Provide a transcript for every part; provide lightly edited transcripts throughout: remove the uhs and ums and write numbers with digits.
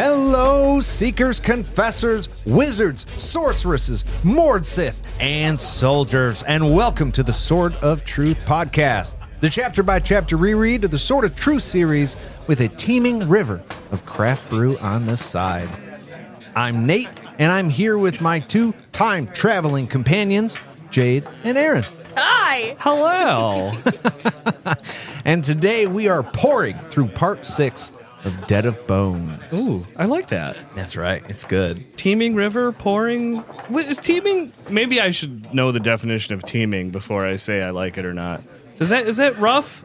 Hello, seekers, confessors, wizards, sorceresses, Mordsith, and soldiers, and welcome to the Sword of Truth podcast, the chapter-by-chapter reread of the Sword of Truth series with a teeming river of craft brew on the side. I'm Nate, and I'm here with my two time-traveling companions, Jade and Aaron. Hi! Hello! And today we are pouring through part 6 of Dead of Bones. Ooh, I like that. That's right, it's good. Teeming river, pouring. What is teeming? Maybe I should know the definition of teeming before I say I like it or not. Is that rough?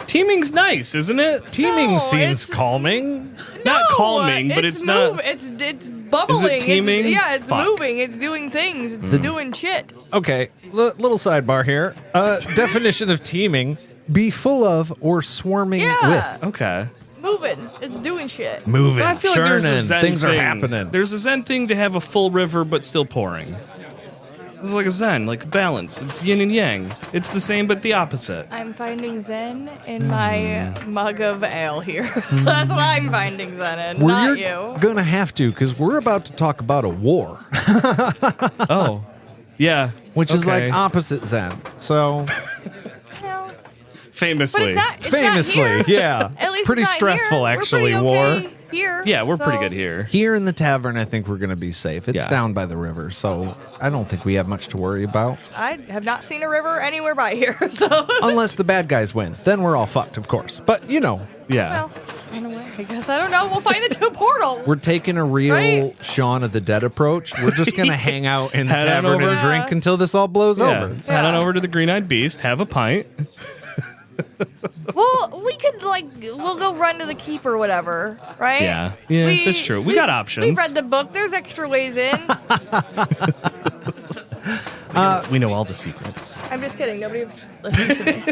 Teeming's nice, isn't it? Teeming No, seems it's- calming. Not calming, but it's not. It's bubbling. Is it teeming? It's Fuck. moving. It's doing things. It's doing shit. Okay, little sidebar here. Definition of teeming: be full of or swarming Yeah. with. Okay. Moving. It's doing shit. Moving, But I feel like there's a churning, Zen things thing. are happening. There's a Zen thing to have a full river but still pouring. It's like a Zen, like balance. It's yin and yang. It's the same but the opposite. I'm finding Zen in my mug of ale here. That's what I'm finding Zen in, not You're you. gonna have to, because we're about to talk about a war, Oh. Yeah. which is okay. like opposite Zen. So No. But Famously. it's not. It's famously, not here. yeah, At least pretty not stressful here. actually. We're War. pretty okay here. Yeah, we're pretty so- good here. Here in the tavern, I think we're gonna be safe. It's Yeah. down by the river, so I don't think we have much to worry about. I have not seen a river anywhere by here, so. Unless the bad guys win, then we're all fucked, of course. But you know, Yeah. Well, in a way, I guess. I don't know. We'll find the two portals. we're taking a real Right? Shaun of the Dead approach. We're just gonna hang out in the Head on tavern over. and drink until this all blows Yeah. over. So head on Yeah. over to the Green-Eyed Beast, have a pint. Well, we could we'll go run to the keep or whatever, right? Yeah. Yeah, that's true. We got options. We've read the book. There's extra ways in. We know all the secrets. I'm just kidding. Nobody listens to me.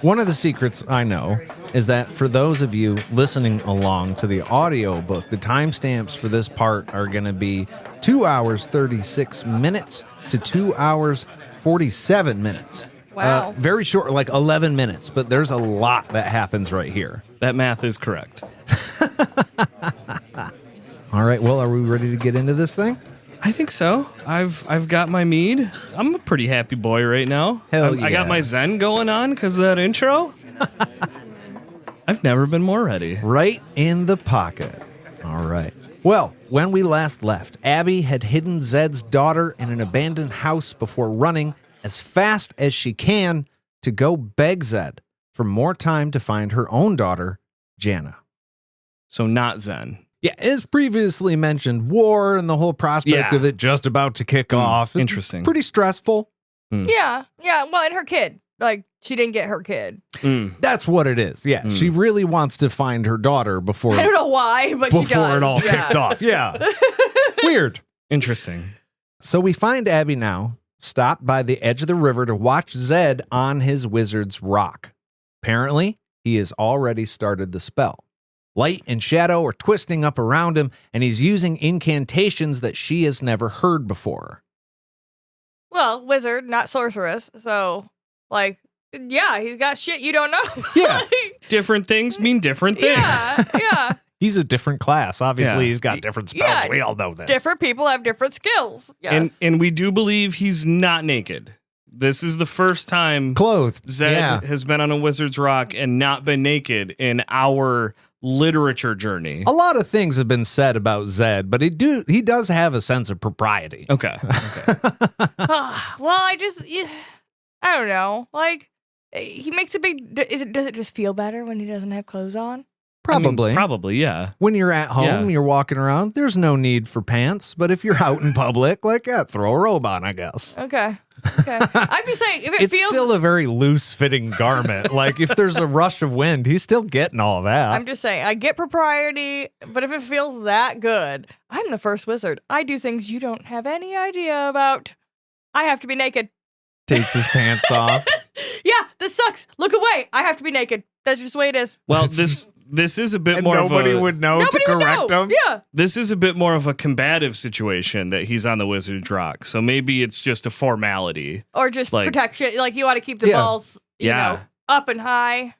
One of the secrets I know is that for those of you listening along to the audio book, the timestamps for this part are going to be 2 hours 36 minutes to 2 hours 47 minutes. Wow. Very short, like 11 minutes, but there's a lot that happens right here. That math is correct. All right, well, are we ready to get into this thing? I think so. I've got my mead. I'm a pretty happy boy right now. Hell I got yeah. my Zen going on because of that intro. I've never been more ready. Right in the pocket. All right. Well, when we last left, Abby had hidden Zedd's daughter in an abandoned house before running as fast as she can to go beg Zedd for more time to find her own daughter, Janna. So not Zen. Yeah, as previously mentioned, war and the whole prospect Yeah. of it just about to kick off. It's interesting. Pretty stressful. Yeah. Well, and her kid. She didn't get her kid. That's what it is. Yeah, she really wants to find her daughter before I don't know why, but she does. it all yeah. kicks off. Yeah. Weird. Interesting. So we find Abby now, stopped by the edge of the river to watch Zedd on his wizard's rock. Apparently, he has already started the spell. Light and shadow are twisting up around him, and he's using incantations that she has never heard before. Well, wizard, not sorceress. So, yeah, he's got shit you don't know. Yeah. Different things mean different things. Yeah. He's a different class. Obviously, Yeah. he's got different spells. Yeah. We all know this. Different people have different skills. Yes. And we do believe he's not naked. This is the first time Clothed. Zedd Yeah. has been on a wizard's rock and not been naked in our literature journey. A lot of things have been said about Zedd, but he does have a sense of propriety. Okay. Well, I don't know. He makes a big. Does it just feel better when he doesn't have clothes on? Probably. Probably, yeah. When you're at home, Yeah. you're walking around, there's no need for pants. But if you're out in public, throw a robe on, I guess. Okay. I'm just saying, if it It's feels. still a very loose-fitting garment. If there's a rush of wind, he's still getting all that. I'm just saying, I get propriety, but if it feels that good, I'm the first wizard. I do things you don't have any idea about. I have to be naked. Takes his pants off. Yeah, this sucks. Look away. I have to be naked. That's just the way it is. Well, this is a bit And more nobody of a would know Nobody to would correct know. him. Yeah. this is a bit more of a combative situation that he's on the wizard's rock. So maybe it's just a formality. Or just Like- protection. You want to keep the Yeah. balls, you Yeah. know, up and high.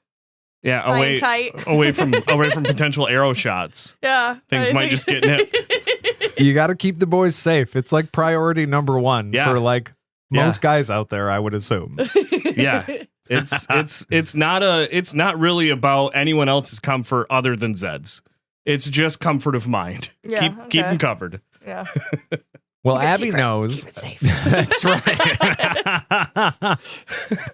Yeah, Lying tight. away from potential arrow shots. Yeah. Things might just get nipped. You got to keep the boys safe. It's like priority number one for like most guys out there, I would assume. Yeah. It's not really about anyone else's comfort other than Zedd's. It's just comfort of mind. Yeah, Keep them covered. Yeah. Well, Abby knows. Keep it safe. That's right.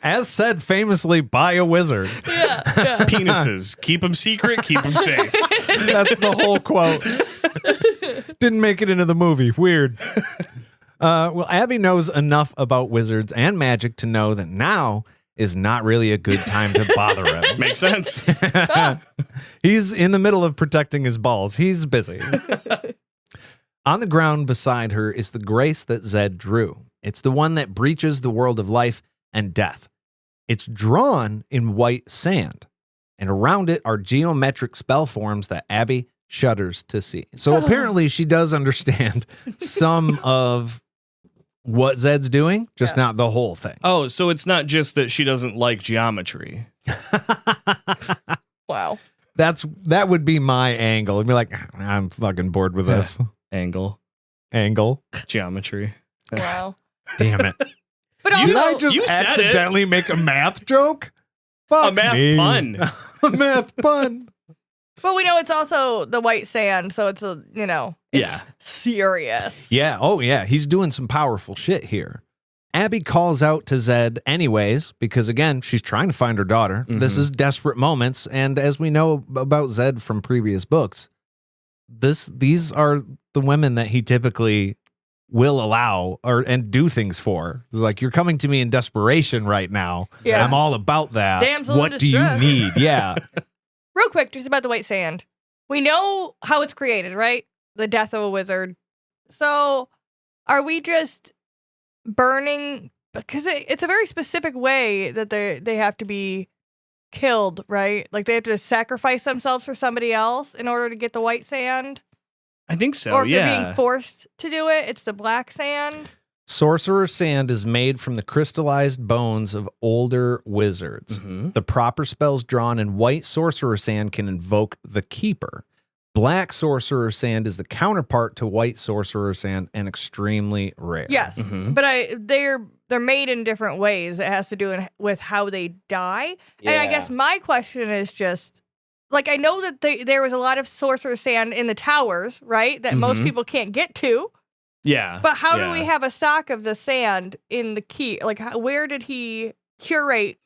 As said famously by a wizard. Yeah. Penises. Keep them secret, keep them safe. That's the whole quote. Didn't make it into the movie. Weird. Well, Abby knows enough about wizards and magic to know that now is not really a good time to bother him. Makes sense. He's in the middle of protecting his balls. He's busy. On the ground beside her is the grace that Zedd drew. It's the one that breaches the world of life and death. It's drawn in white sand, and around it are geometric spell forms that Abby shudders to see. So apparently she does understand some of what Zedd's doing, just not the whole thing. Oh, so it's not just that she doesn't like geometry. Wow. That would be my angle. I'd be like, I'm fucking bored with this. Angle. Geometry. Wow. Damn it. But also, Did I just you said accidentally make a math joke? Fuck A math me. pun. A math pun. but we know it's also the white sand, so it's it's serious. Yeah. Oh, yeah. He's doing some powerful shit here. Abby calls out to Zedd anyways, because again, she's trying to find her daughter. Mm-hmm. This is desperate moments. And as we know about Zedd from previous books, these are the women that he typically will allow and do things for. It's like, you're coming to me in desperation right now. Yeah. I'm all about that. Damsel in what do you distress. need? Yeah. Real quick, just about the white sand. We know how it's created, right? The death of a wizard. So are we just burning? Because it's a very specific way that they have to be killed, right? Like they have to sacrifice themselves for somebody else in order to get the white sand. I think so, Or if they're being forced to do it, it's the black sand. Sorcerer's sand is made from the crystallized bones of older wizards. Mm-hmm. The proper spells drawn in white sorcerer's sand can invoke the keeper. Black sorcerer's sand is the counterpart to white sorcerer's sand and extremely rare. Yes, Mhm. but they're made in different ways. It has to do with how they die. And I guess my question is just, like, I know that there was a lot of sorcerer's sand in the towers, right? That most Mhm. people can't get to. Yeah. But how do yeah. we have a stock of the sand in the key? Like, where did he curate?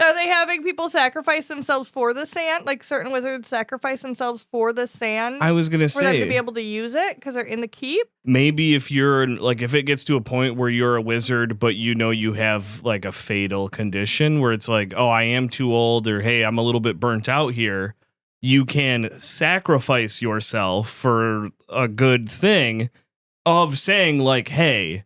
Are they having people sacrifice themselves for the sand? Like certain wizards sacrifice themselves for the sand I was gonna for them to say be able to use it because they're in the keep? maybe if if it gets to a point where you're a wizard, but you have like a fatal condition where it's like, oh, I am too old, or hey, I'm a little bit burnt out here, you can sacrifice yourself for a good thing of saying like, hey,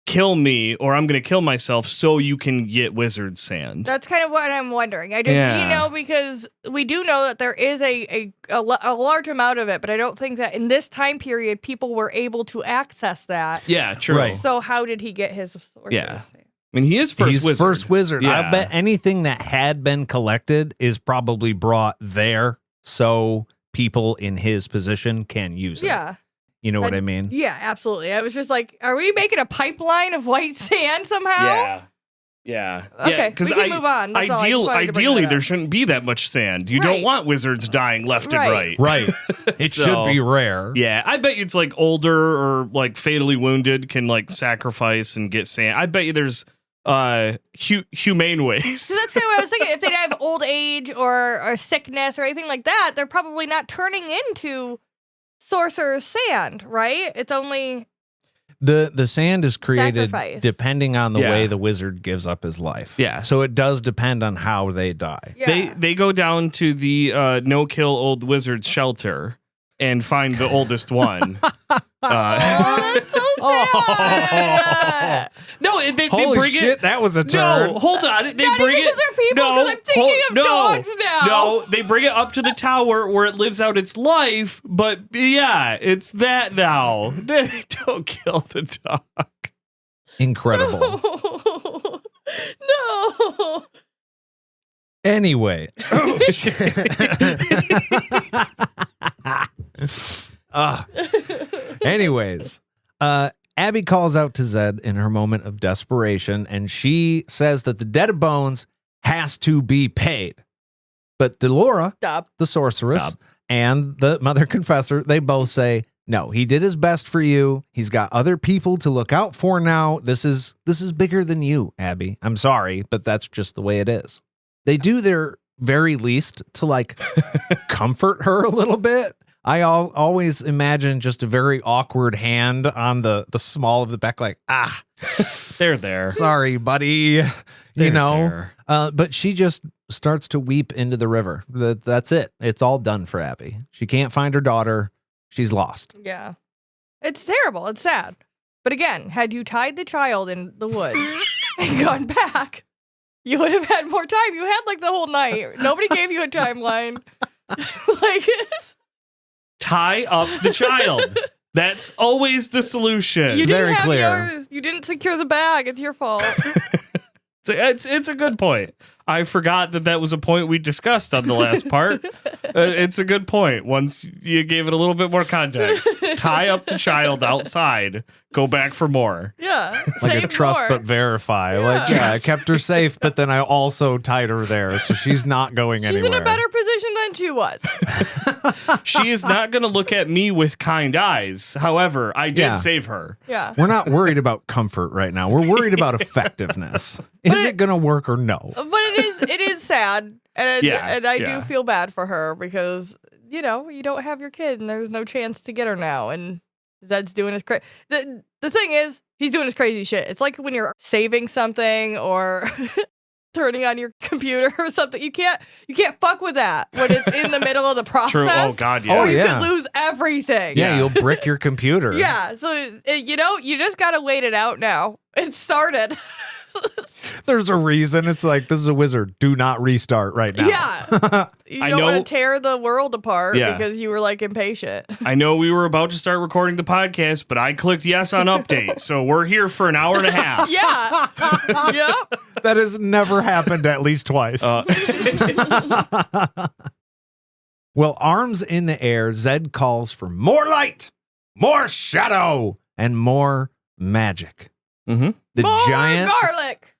kill me or I'm going to kill myself so you can get wizard sand. That's kind of what I'm wondering. I just, because we do know that there is a large amount of it, but I don't think that in this time period people were able to access that. Yeah, true. Right. So how did he get his Yeah. I mean, he is He's first wizard. Yeah. I bet anything that had been collected is probably brought there so people in his position can use it. Yeah. You know what I mean? Yeah, absolutely. I was just like, are we making a pipeline of white sand somehow? Yeah. Okay, we can move on. That's all. I just wanted to bring Ideally, that there up. shouldn't be that much sand. You don't Right. want wizards dying left Right. and right. Right. It So, should be rare. Yeah, I bet you it's like older or like fatally wounded can like sacrifice and get sand. I bet you there's humane ways. So that's kind of what I was thinking. If they have old age or sickness or anything like that, they're probably not turning into sorcerer's sand, right? It's only The sand is created Sacrifice. depending on the Yeah. way the wizard gives up his life. Yeah. So it does depend on how they die. yeah. They go down to the no kill old wizard shelter and find the oldest one. Oh, that's so sad. No, they Holy bring shit, it. that was a turn. No, hold on. They Not bring even it. 'cause they're people, 'cause I'm thinking of dogs now. No, they bring it up to the tower where it lives out its life. But yeah, it's that now. They don't kill the dog. Incredible. No. Anyway. Anyways, Abby calls out to Zedd in her moment of desperation, and she says that the debt of bones has to be paid. But Delora, Stop. the sorceress, and the mother confessor, they both say, no, he did his best for you. He's got other people to look out for now. This is bigger than you, Abby. I'm sorry, but that's just the way it is. They do their very least to like comfort her a little bit. I always imagine just a very awkward hand on the small of the back, like, They're there. sorry, buddy. They're you know, there. but she just starts to weep into the river. That's it. It's all done for Abby. She can't find her daughter. She's lost. Yeah. It's terrible. It's sad. But again, had you tied the child in the woods and gone back, you would have had more time. You had like the whole night. Nobody gave you a timeline. Like, Tie up the child. That's always the solution. you very didn't have clear. yours. You didn't secure the bag. It's your fault. It's a good point. I forgot that was a point we discussed on the last part. It's a good point. Once you gave it a little bit more context, tie up the child outside, go back for more. Yeah. Like save a trust more. but verify. Like, I kept her safe, but then I also tied her there, so she's not going She's anywhere. in a better position than she was. She is not going to look at me with kind eyes. However, I did Yeah. save her. Yeah. We're not worried about comfort right now. We're worried about effectiveness. Is it going to work or no? But it is sad. And I Yeah. do feel bad for her because, you know, you don't have your kid and there's no chance to get her now. And Zedd's doing his crazy. The thing is, he's doing his crazy shit. It's like when you're saving something or turning on your computer or something. You can't fuck with that when it's in the middle of the process. True. Oh, God, yeah. Oh, Or you yeah. could lose everything. Yeah, you'll brick your computer. Yeah. So, you know, you just got to wait it out now. It started. There's a reason. It's like, this is a wizard. Do not restart right now. Yeah. You I don't want know- to tear the world apart Yeah. because you were like impatient. I know we were about to start recording the podcast, but I clicked yes on update. So we're here for an hour and a half. Yeah. Yep. That has never happened at least twice. Well, arms in the air, Zedd calls for more light, more shadow, and more magic. Mm-hmm. The More giant, garlic.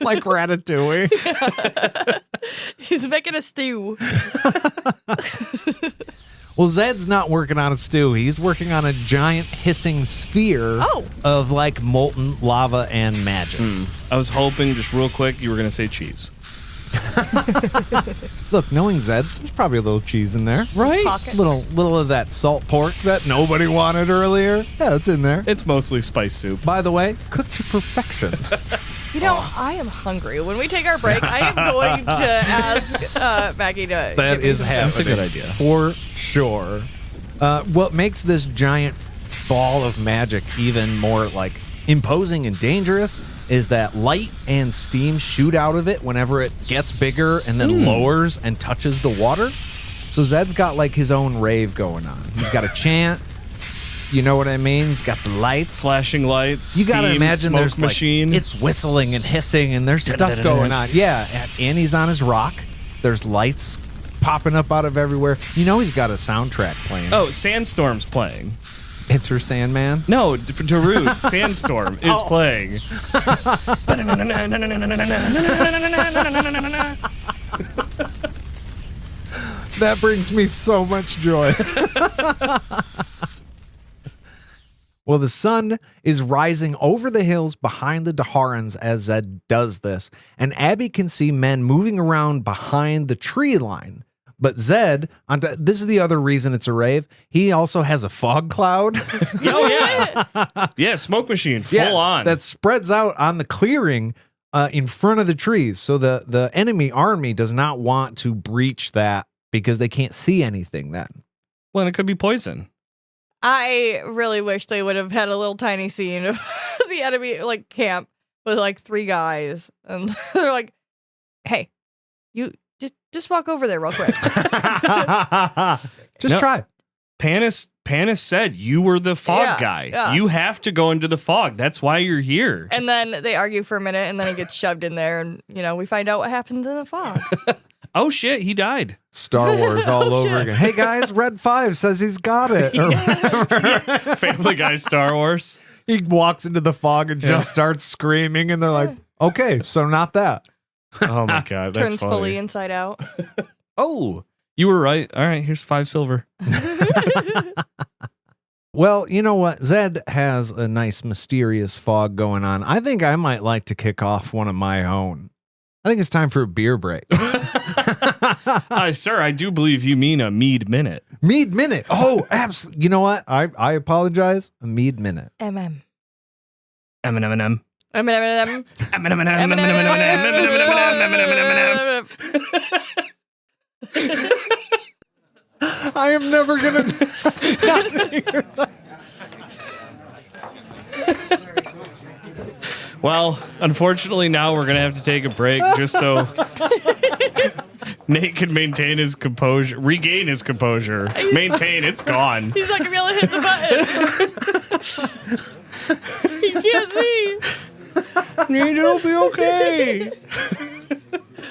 like Ratatouille. He's making a stew. Well, Zedd's not working on a stew. He's working on a giant hissing sphere of like molten lava and magic. I was hoping, just real quick, you were going to say cheese. Look, knowing Zedd, there's probably a little cheese in there, right? Pocket. Little of that salt pork that nobody wanted earlier. Yeah, it's in there. It's mostly spice soup. By the way, cooked to perfection. You know, I am hungry. When we take our break, I am going to ask Maggie to That give me is some happening. That's a good idea. For sure. What makes this giant ball of magic even more like imposing and dangerous is that light and steam shoot out of it whenever it gets bigger and then lowers and touches the water. So Zedd's got like his own rave going on. He's got a chant. You know what I mean? He's got the lights. Flashing lights. You gotta steam, imagine smoke there's machine. like, it's whistling and hissing and there's stuff going on. Yeah, and he's on his rock. There's lights popping up out of everywhere. You know he's got a soundtrack playing. Oh, Sandstorm's playing. Enter Sandman. No, Darude, Sandstorm is playing. That brings me so much joy. Well, the sun is rising over the hills behind the Daharans as Zedd does this, and Abby can see men moving around behind the tree line. But Zedd, this is the other reason it's a rave, he also has a fog cloud. Oh, yeah. Yeah, smoke machine, full on. That spreads out on the clearing in front of the trees. So the enemy army does not want to breach that because they can't see anything then. Well, and it could be poison. I really wish they would have had a little tiny scene of the enemy like camp with like 3 guys, and they're like, "Hey, you just walk over there real quick." Just try. Panis said you were the fog guy. Yeah. You have to go into the fog. That's why you're here. And then they argue for a minute, and then he gets shoved in there, and, we find out what happens in the fog. Oh, shit, he died. Star Wars all Oh, over shit. again. Hey, guys, Red 5 says he's got it. Or whatever. Family Guy Star Wars. He walks into the fog and just starts screaming, and they're like, okay, so not that. Oh, my God. That's Turns funny. fully inside out. Oh, you were right. All right, here's 5 silver. Well, you know what? Zedd has a nice mysterious fog going on. I think I might like to kick off one of my own. I think it's time for a beer break. Sir, I do believe you mean a mead minute. Mead minute. Oh, absolutely. You know what? I apologize. A mead minute. MM. M&M. M&M. I am never going to. Well, unfortunately, now we're going to have to take a break just so Nate can maintain his composure, regain his composure. Maintain, it's gone. He's not going to be able to hit the button. He can't see. Nate, it'll be okay.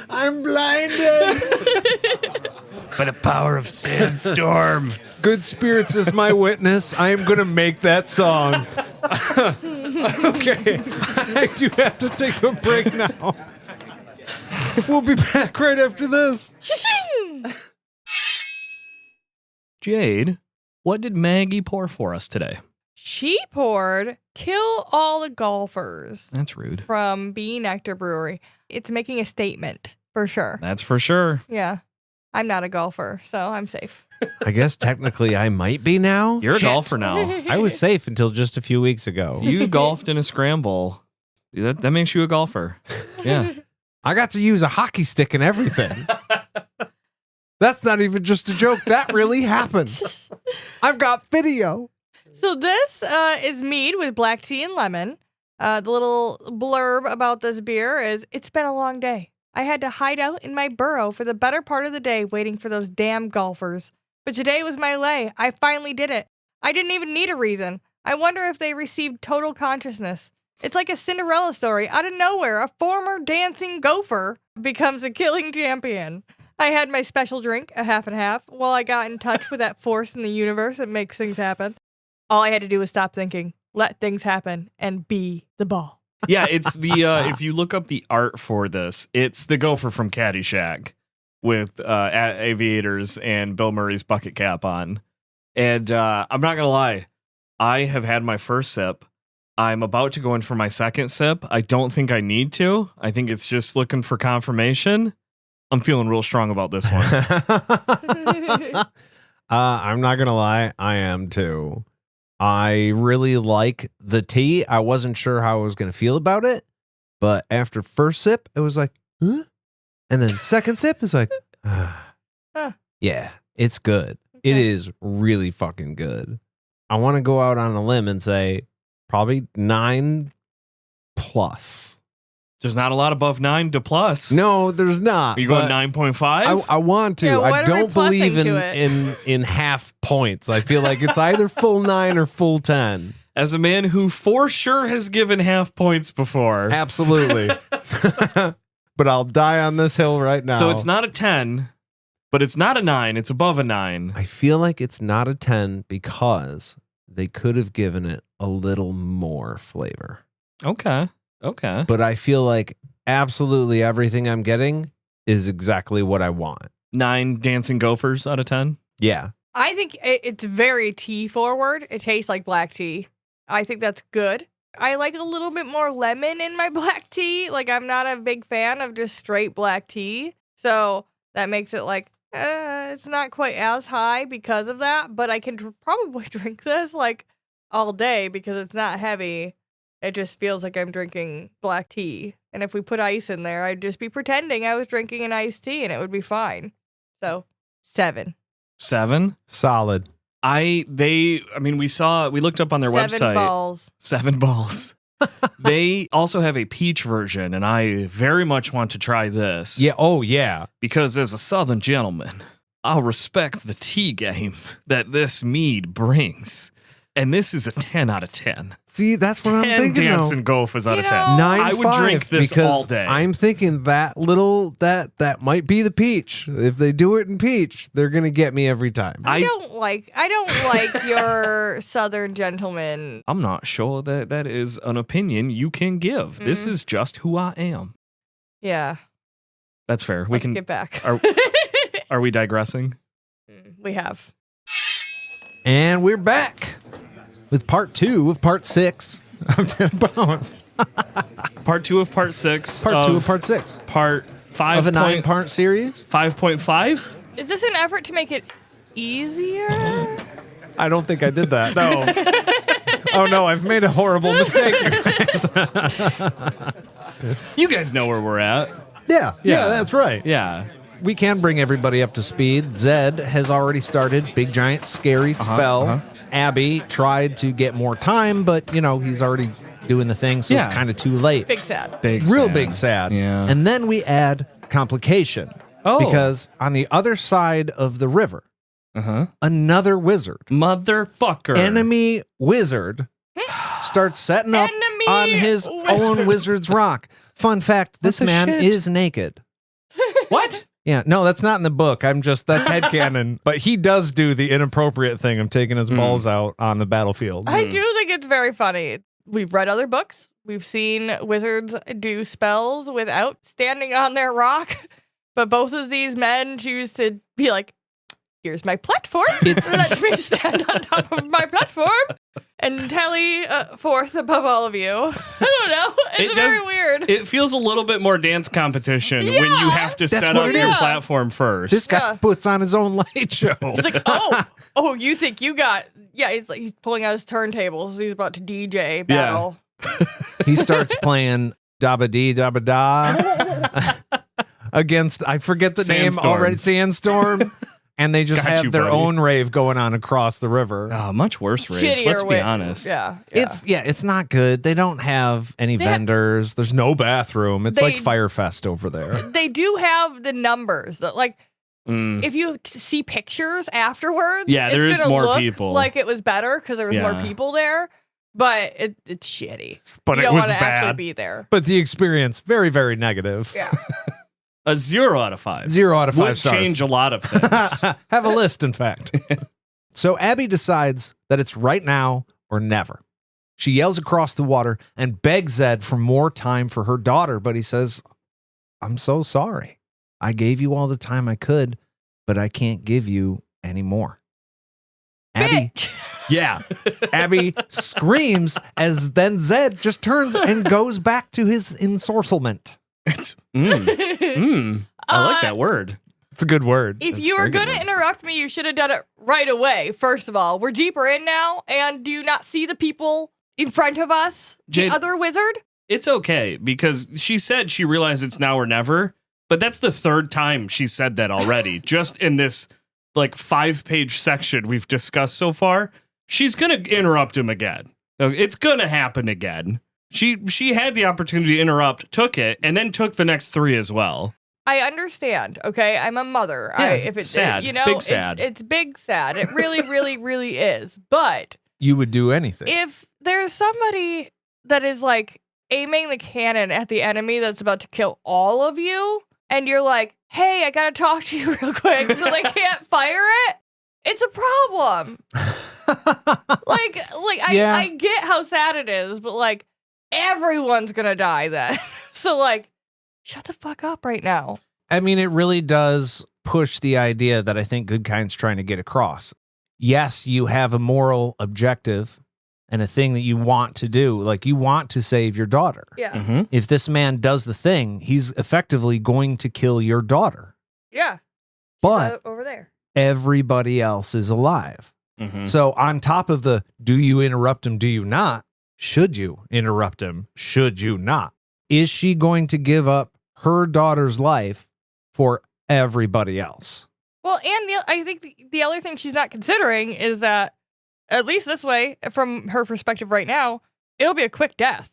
I'm blinded. By the power of Sandstorm. Good Spirits is my witness. I am going to make that song. Okay. I do have to take a break now. We'll be back right after this. Shing! Jade, what did Maggie pour for us today? She poured Kill All the Golfers That's rude. from Bee Nectar Brewery. It's making a statement, for sure. That's for sure. Yeah. I'm not a golfer, so I'm safe. I guess technically I might be now. You're Shit. a golfer now. I was safe until just a few weeks ago. You golfed in a scramble. That makes you a golfer. Yeah. I got to use a hockey stick and everything. That's not even just a joke. That really happened. I've got video. So this is mead with black tea and lemon. The little blurb about this beer is, it's been a long day. I had to hide out in my burrow for the better part of the day waiting for those damn golfers. But today was my lay. I finally did it. I didn't even need a reason. I wonder if they received total consciousness. It's like a Cinderella story. Out of nowhere, a former dancing gopher becomes a killing champion. I had my special drink, a half and half, while I got in touch with that force in the universe that makes things happen. All I had to do was stop thinking, let things happen, and be the ball. Yeah, it's the, if you look up the art for this, it's the gopher from Caddyshack with aviators and Bill Murray's bucket cap on. And I'm not going to lie, I have had my first sip. I'm about to go in for my second sip. I don't think I need to. I think it's just looking for confirmation. I'm feeling real strong about this one. I'm not going to lie. I am too. I really like the tea. I wasn't sure how I was going to feel about it. But after first sip, it was like, huh? And then second sip is like, yeah, it's good. It is really fucking good. I want to go out on a limb and say probably 9+. There's not a lot above 9 to plus. No, there's not. Are you going but 9.5? I want to. Yeah, what I are we don't believe plussing to it? in half points. I feel like it's either full 9 or full 10. As a man who for sure has given half points before. Absolutely. But I'll die on this hill right now. So it's not a 10, but it's not a 9. It's above a 9. I feel like it's not a 10 because they could have given it a little more flavor. Okay. But I feel like absolutely everything I'm getting is exactly what I want. 9 dancing gophers out of 10. Yeah. I think it's very tea forward. It tastes like black tea. I think that's good. I like a little bit more lemon in my black tea. Like, I'm not a big fan of just straight black tea. So that makes it like, it's not quite as high because of that. But I can probably drink this like all day because it's not heavy. It just feels like I'm drinking black tea. And if we put ice in there, I'd just be pretending I was drinking an iced tea and it would be fine. So 7. 7. Solid. We looked up on their 7 website. balls. 7 balls. They also have a peach version, and I very much want to try this. Yeah. Oh, yeah. Because as a Southern gentleman, I'll respect the tea game that this mead brings. And this is a 10 out of 10. See, that's what I'm 10 thinking, though. dancing gophers out of 10. 9.5, I would drink this because all day. I'm thinking that that might be the peach. If they do it in peach, they're gonna get me every time. I don't like your Southern gentleman. I'm not sure that is an opinion you can give. This is just who I am. Yeah. That's fair. Let's get back. Are we digressing? We have. And we're back with part 2 of part 6 of 10 Bones. Part 2 of part 6. Part 2 of part 6. Part 5 of a 9-part series. 5.5? Is this an effort to make it easier? I don't think I did that. No. Oh no, I've made a horrible mistake. You guys know where we're at. Yeah, that's right. Yeah. We can bring everybody up to speed. Zedd has already started Big Giant Scary Spell. Abby tried to get more time, but, he's already doing the thing, so it's kind of too late. Big sad. Real big sad. Yeah. And then we add complication. Oh. Because on the other side of the river, another wizard, Motherfucker. enemy wizard, starts setting up Enemy on his own wizard's rock. Fun fact, this the man shit? is naked. What? Yeah, no, that's not in the book. That's headcanon. But he does do the inappropriate thing of taking his balls out on the battlefield. I do think it's very funny. We've read other books. We've seen wizards do spells without standing on their rock. But both of these men choose to be like, here's my platform. Let me stand on top of my platform and tally forth above all of you. I don't know. It's very weird. It feels a little bit more dance competition when you have to set what up it your is. platform first. This guy puts on his own light show. It's like, oh, you think you got... Yeah, he's pulling out his turntables. He's about to DJ battle. He starts playing Dabba Dee Dabba Da against, I forget the name already, Sandstorm. And they just have their own rave going on across the river. Oh, much worse rave. Shittier Let's be honest. Yeah. It's not good. They don't have any vendors. There's no bathroom. It's like Firefest over there. They do have the numbers. Like, if you see pictures afterwards, there is gonna more look people. like it was better because there was more people there. But it's shitty. But you it don't was want to bad. actually be there. But the experience, very, very negative. Yeah. A 0 out of 5. 0 out of 5 Would stars. change a lot of things. Have a list, in fact. So Abby decides that it's right now or never. She yells across the water and begs Zedd for more time for her daughter, but he says, I'm so sorry. I gave you all the time I could, but I can't give you any more. Abby, Abby screams as then Zedd just turns and goes back to his ensorcelment. I like that word. It's a good word. If you were going to interrupt me, you should have done it right away. First of all, we're deeper in now, and do you not see the people in front of us? Jade, the other wizard? It's okay, because she said she realized it's now or never, but that's the 3rd time she said that already. Just in this 5-page section we've discussed so far, she's going to interrupt him again. It's going to happen again. She had the opportunity to interrupt, took it, and then took the next 3 as well. I understand, okay? I'm a mother. Yeah, If it's sad. Big sad. It's big sad. It really, really, really is. But You would do anything. if there's somebody that is aiming the cannon at the enemy that's about to kill all of you, and you're like, hey, I gotta talk to you real quick, so they can't fire it, it's a problem. I get how sad it is, but everyone's gonna die then. So shut the fuck up right now. I mean, it really does push the idea that I think Goodkind's trying to get across. Yes, you have a moral objective and a thing that you want to do. You want to save your daughter. Yeah. Mm-hmm. If this man does the thing, he's effectively going to kill your daughter. Yeah. But over there. everybody else is alive. Mm-hmm. So on top of the, do you interrupt him, do you not? Should you interrupt him? Should you not? Is she going to give up her daughter's life for everybody else? Well, and I think the other thing she's not considering is that, at least this way, from her perspective right now, it'll be a quick death.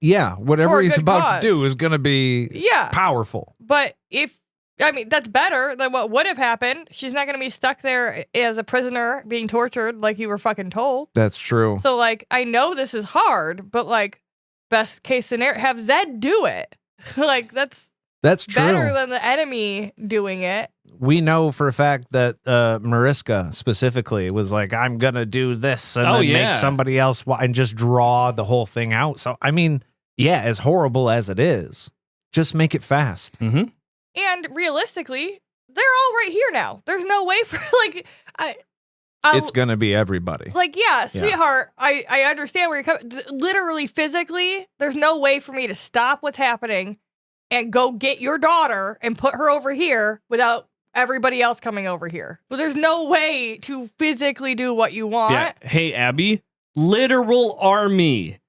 Yeah, whatever for a he's good about cause. to do is going to be Yeah. powerful. But if I mean, that's better than what would have happened. She's not going to be stuck there as a prisoner being tortured like you were fucking told. That's true. So, like, I know this is hard, but, like, best case scenario, have Zedd do it. Like, that's true. better than the enemy doing it. We know for a fact that Mariska specifically was like, I'm going to do this and then make somebody else and just draw the whole thing out. So, I mean, yeah, as horrible as it is, just make it fast. Mm-hmm. And realistically, they're all right here now. There's no way for, like, it's going to be everybody. Like, yeah, sweetheart, I understand where you're coming. Literally, physically, there's no way for me to stop what's happening and go get your daughter and put her over here without everybody else coming over here. But there's no way to physically do what you want. Yeah. Hey, Abby, literal army.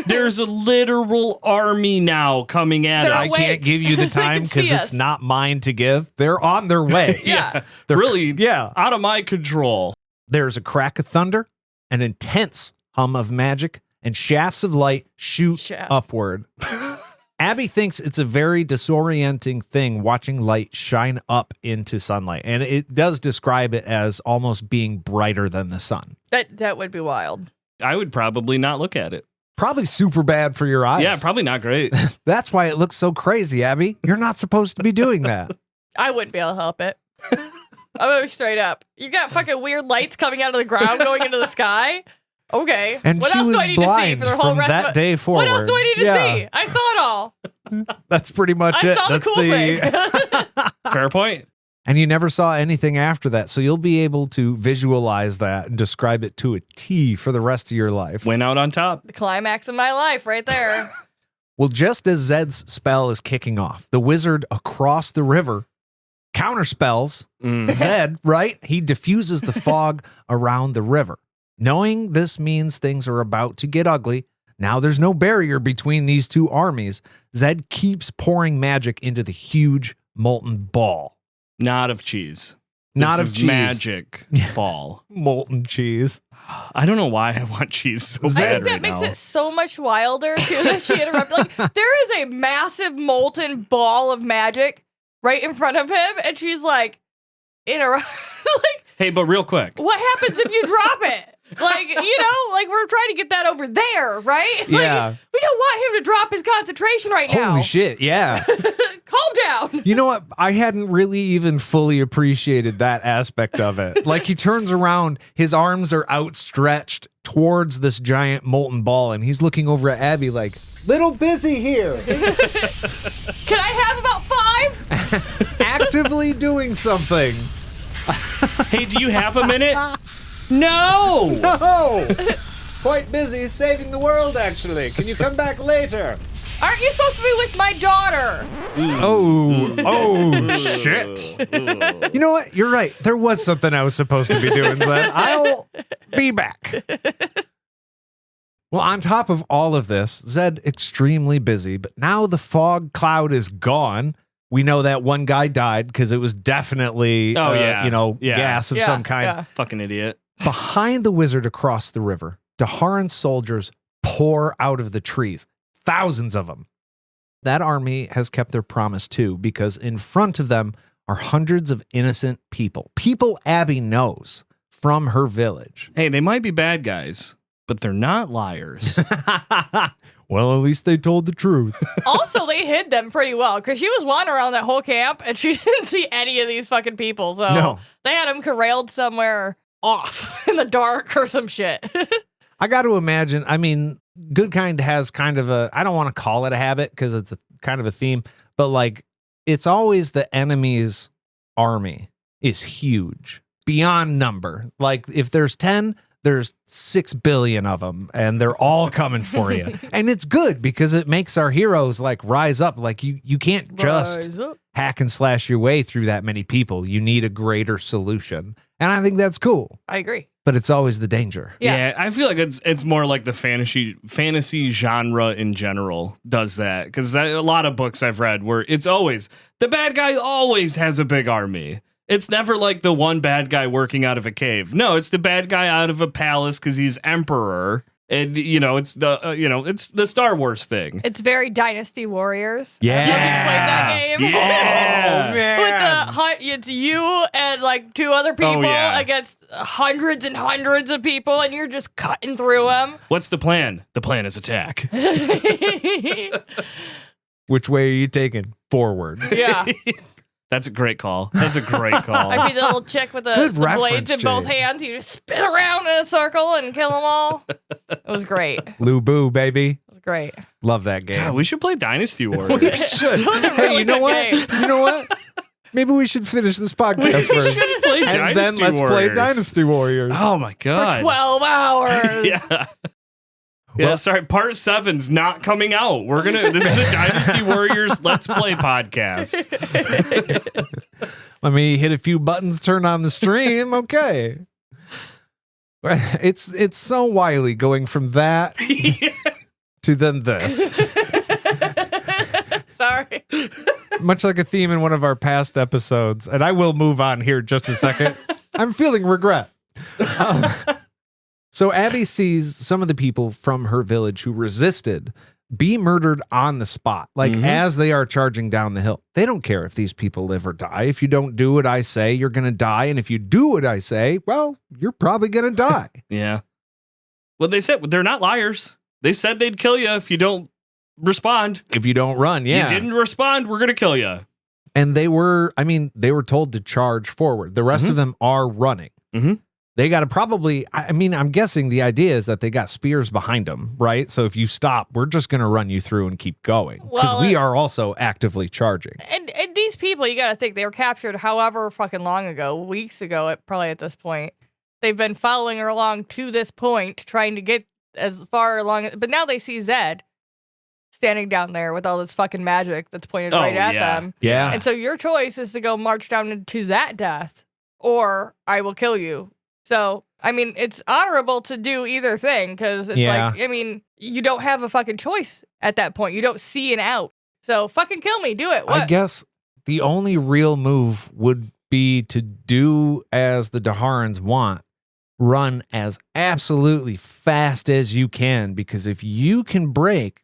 There's a literal army now coming at us. I can't give you the time because it's not mine to give. They're on their way. Yeah. They're really out of my control. There's a crack of thunder, an intense hum of magic, and shafts of light shoot upward. Abby thinks it's a very disorienting thing watching light shine up into sunlight, and it does describe it as almost being brighter than the sun. That would be wild. I would probably not look at it. Probably super bad for your eyes. Yeah, probably not great. That's why it looks so crazy, Abby. You're not supposed to be doing that. I wouldn't be able to help it. I'm gonna be straight up. You got fucking weird lights coming out of the ground going into the sky? Okay. And what she else was do I need to see blind for the whole from rest that of day forward. What else do I need to see? I saw it all. That's pretty much I it. saw That's the cool thing. Fair point. And you never saw anything after that, so you'll be able to visualize that and describe it to a T for the rest of your life. Went out on top. The climax of my life right there. Well, just as Zedd's spell is kicking off, the wizard across the river counterspells Zedd, right? He diffuses the fog around the river. Knowing this means things are about to get ugly, now there's no barrier between these two armies. Zedd keeps pouring magic into the huge molten ball. Not of cheese. Not this of is cheese. Magic ball. Molten cheese. I don't know why I want cheese so I bad think that right makes now. it so much wilder too that she interrupted. Like, there is a massive molten ball of magic right in front of him, and she's like, like, hey, but real quick. What happens if you drop it? Like, you know, like we're trying to get that over there, right? Yeah. Like, we don't want him to drop his concentration right now. Holy shit, yeah. Calm down. You know what? I hadn't really even fully appreciated that aspect of it. Like, he turns around, his arms are outstretched towards this giant molten ball, and he's looking over at Abby like, little busy here. Can I have about 5? Actively doing something. Hey, do you have a minute? No! No! Quite busy saving the world, actually. Can you come back later? Aren't you supposed to be with my daughter? Oh, shit. You know what? You're right. There was something I was supposed to be doing, Zedd. I'll be back. Well, on top of all of this, Zedd extremely busy, but now the fog cloud is gone. We know that one guy died because it was definitely, gas of some kind. Yeah. Fucking idiot. Behind the wizard across the river, Daharan's soldiers pour out of the trees, thousands of them. That army has kept their promise too, because in front of them are hundreds of innocent people. People Abby knows from her village. Hey, they might be bad guys, but they're not liars. Well, at least they told the truth. Also, they hid them pretty well because she was wandering around that whole camp and she didn't see any of these fucking people. So they had them corralled somewhere off in the dark or some shit. I got to imagine, I mean, Good Kind has kind of a, I don't want to call it a habit because it's a kind of a theme, but like it's always the enemy's army is huge, beyond number. Like if there's 10, there's 6 billion of them and they're all coming for you. And it's good because it makes our heroes like rise up. Like you can't just hack and slash your way through that many people. You need a greater solution. And I think that's cool. I agree. But it's always the danger. Yeah, I feel like it's more like the fantasy genre in general does that. Because a lot of books I've read where it's always, the bad guy always has a big army. It's never like the one bad guy working out of a cave. No, it's the bad guy out of a palace because he's emperor. And it's the Star Wars thing. It's very Dynasty Warriors. Yeah. Have you played that game? Yeah. Oh, man. With it's you and like 2 other people against hundreds and hundreds of people, and you're just cutting through them. What's the plan? The plan is attack. Which way are you taking? Forward. Yeah. That's a great call. That's a great call. I'd be the little chick with the blades in both hands. You just spin around in a circle and kill them all. It was great. It Lou Boo, baby. was great. Love that game. God, we should play Dynasty We Warriors. should. It was a Hey, really you know good what? game. You know what? Maybe we should finish this podcast first. should play And Dynasty then let's play Warriors. Dynasty Warriors. Oh my god. For 12 hours. Yeah. Yeah, sorry, part 7's not coming out. This is a Dynasty Warriors Let's Play podcast. Let me hit a few buttons, turn on the stream. Okay. It's so wily going from that to then this. Sorry. Much like a theme in one of our past episodes. And I will move on here just a second. I'm feeling regret. So Abby sees some of the people from her village who resisted be murdered on the spot, like as they are charging down the hill. They don't care if these people live or die. If you don't do what I say, you're going to die. And if you do what I say, well, you're probably going to die. Yeah. Well, they said they're not liars. They said they'd kill you if you don't respond. If you don't run, yeah. You didn't respond, we're going to kill you. And they were told to charge forward. The rest of them are running. Mm-hmm. They got to probably, I'm guessing the idea is that they got spears behind them, right? So if you stop, we're just going to run you through and keep going. Because we are also actively charging. And these people, you got to think, they were captured however fucking long ago, weeks ago, probably at this point. They've been following her along to this point, trying to get as far along. But now they see Zedd standing down there with all this fucking magic that's pointed right at them. Yeah. And so your choice is to go march down into that death, or I will kill you. So, it's honorable to do either thing, because it's you don't have a fucking choice at that point. You don't see an out. So, fucking kill me. Do it. What? I guess the only real move would be to do as the Daharans want. Run as absolutely fast as you can, because if you can break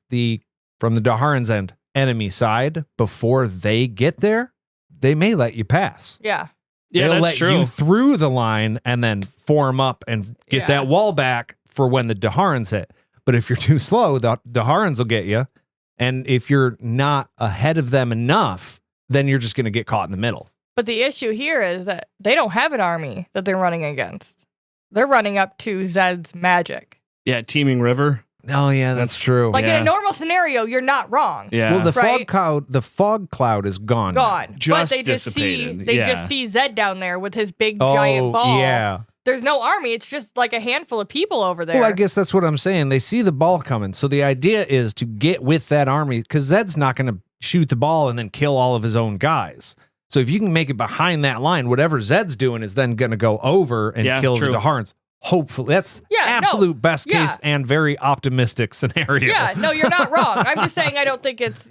from the Daharans' end, enemy side before they get there, they may let you pass. Yeah. Yeah, They'll that's let true. you through the line and then form up and get that wall back for when the Daharans hit. But if you're too slow, the Daharans will get you. And if you're not ahead of them enough, then you're just going to get caught in the middle. But the issue here is that they don't have an army that they're running against. They're running up to Zedd's magic. Yeah, Teeming River. Oh, yeah, that's true. Like in a normal scenario, you're not wrong. Yeah. Well, the fog cloud is gone. Gone. Just but they dissipated. just see Zedd down there with his big giant ball. Yeah. There's no army. It's just like a handful of people over there. Well, I guess that's what I'm saying. They see the ball coming. So the idea is to get with that army, because Zedd's not going to shoot the ball and then kill all of his own guys. So if you can make it behind that line, whatever Zedd's doing is then going to go over and kill the Daharans. Hopefully. That's absolute best case and very optimistic scenario. Yeah, no, you're not wrong. I'm just saying I don't think it's,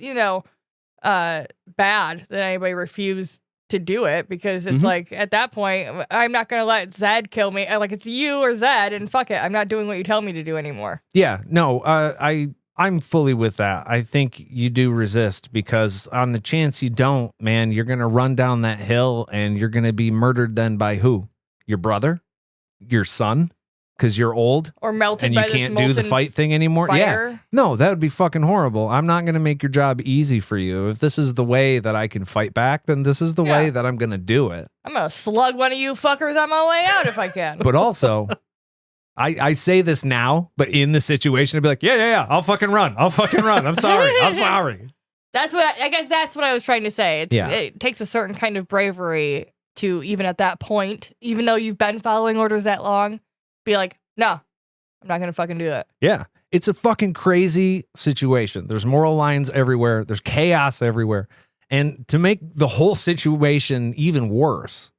bad that anybody refused to do it, because it's like, at that point, I'm not going to let Zedd kill me. Like, it's you or Zedd, and fuck it. I'm not doing what you tell me to do anymore. Yeah, no, I'm fully with that. I think you do resist, because on the chance you don't, man, you're going to run down that hill and you're going to be murdered then by who? Your brother? Your son? Because you're old? Or melted and by you this can't do the fight thing anymore? Fire. Yeah. No, that would be fucking horrible. I'm not going to make your job easy for you. If this is the way that I can fight back, then this is the way that I'm going to do it. I'm going to slug one of you fuckers on my way out if I can. But also, I say this now, but in the situation, I'd be like, yeah, I'll fucking run. I'm sorry. I'm sorry. I guess that's what I was trying to say. It takes a certain kind of bravery to, even at that point, even though you've been following orders that long, be like, no, I'm not going to fucking do that. Yeah. It's a fucking crazy situation. There's moral lines everywhere. There's chaos everywhere. And to make the whole situation even worse,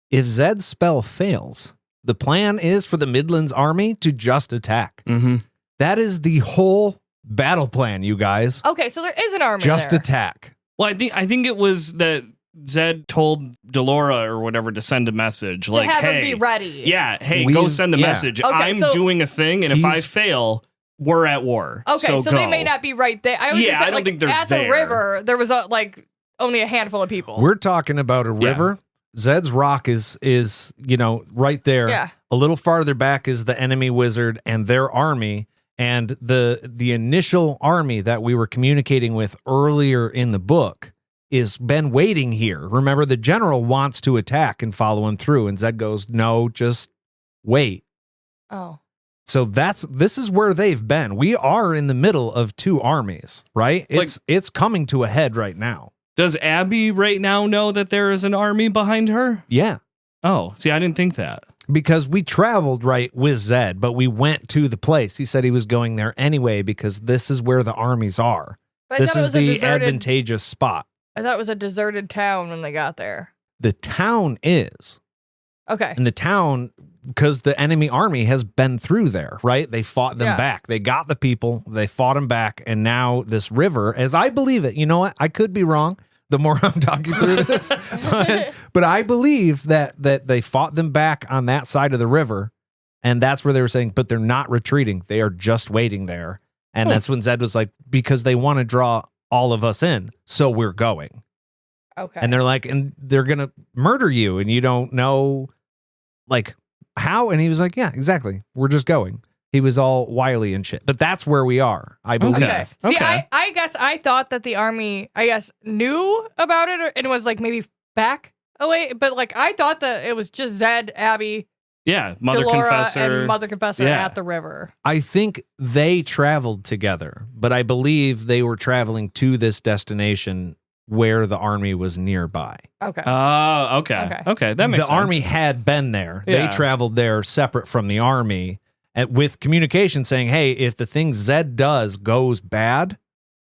if Zedd's spell fails, the plan is for the Midlands army to just attack. Mm-hmm. That is the whole battle plan, you guys. Okay, so there is an army Just there. attack. Well, I think it was that Zedd told Delora or whatever to send a message To like, have him hey, be ready. yeah, hey, go send the message. Okay, I'm so- doing a thing, and if I fail, we're at war. Okay, so go. they may not be right there. I was just saying, I don't like, think they're at there. the river, there was only a handful of people. We're talking about a river. Zedd's rock is right there. Yeah. A little farther back is the enemy wizard and their army. And the initial army that we were communicating with earlier in the book is been waiting here. Remember, the general wants to attack and follow him through, and Zedd goes, "No, just wait." Oh. So this is where they've been. We are in the middle of two armies, right? It's coming to a head right now. Does Abby right now know that there is an army behind her? Yeah. Oh, see, I didn't think that. Because we traveled right with Zedd, but we went to the place. He said he was going there anyway because this is where the armies are. But This is the advantageous spot. I thought it was a deserted town when they got there. The town is. Okay. And the town, because the enemy army has been through there, right? They fought them back. They got the people. They fought them back. And now this river, as I believe it, you know what? I could be wrong the more I'm talking through this. but I believe that they fought them back on that side of the river. And that's where they were saying, but they're not retreating. They are just waiting there. And that's when Zedd was like, because they want to draw all of us in. So we're going. Okay. And they're like, and they're going to murder you. And you don't know, like, how? And he was like, yeah, exactly. We're just going. He was all wily and shit. But that's where we are, I believe. Okay. See, I guess I thought that the army, knew about it and was like maybe back away. But like, I thought that it was just Zedd, Abby, Yeah, Mother Delora, Confessor. and Mother Confessor Yeah. at the river. I think they traveled together, but I believe they were traveling to this destination where the army was nearby. Okay. Oh, okay. That makes sense. The army had been there. Yeah. They traveled there separate from the army with communication saying, hey, if the thing Zedd does goes bad,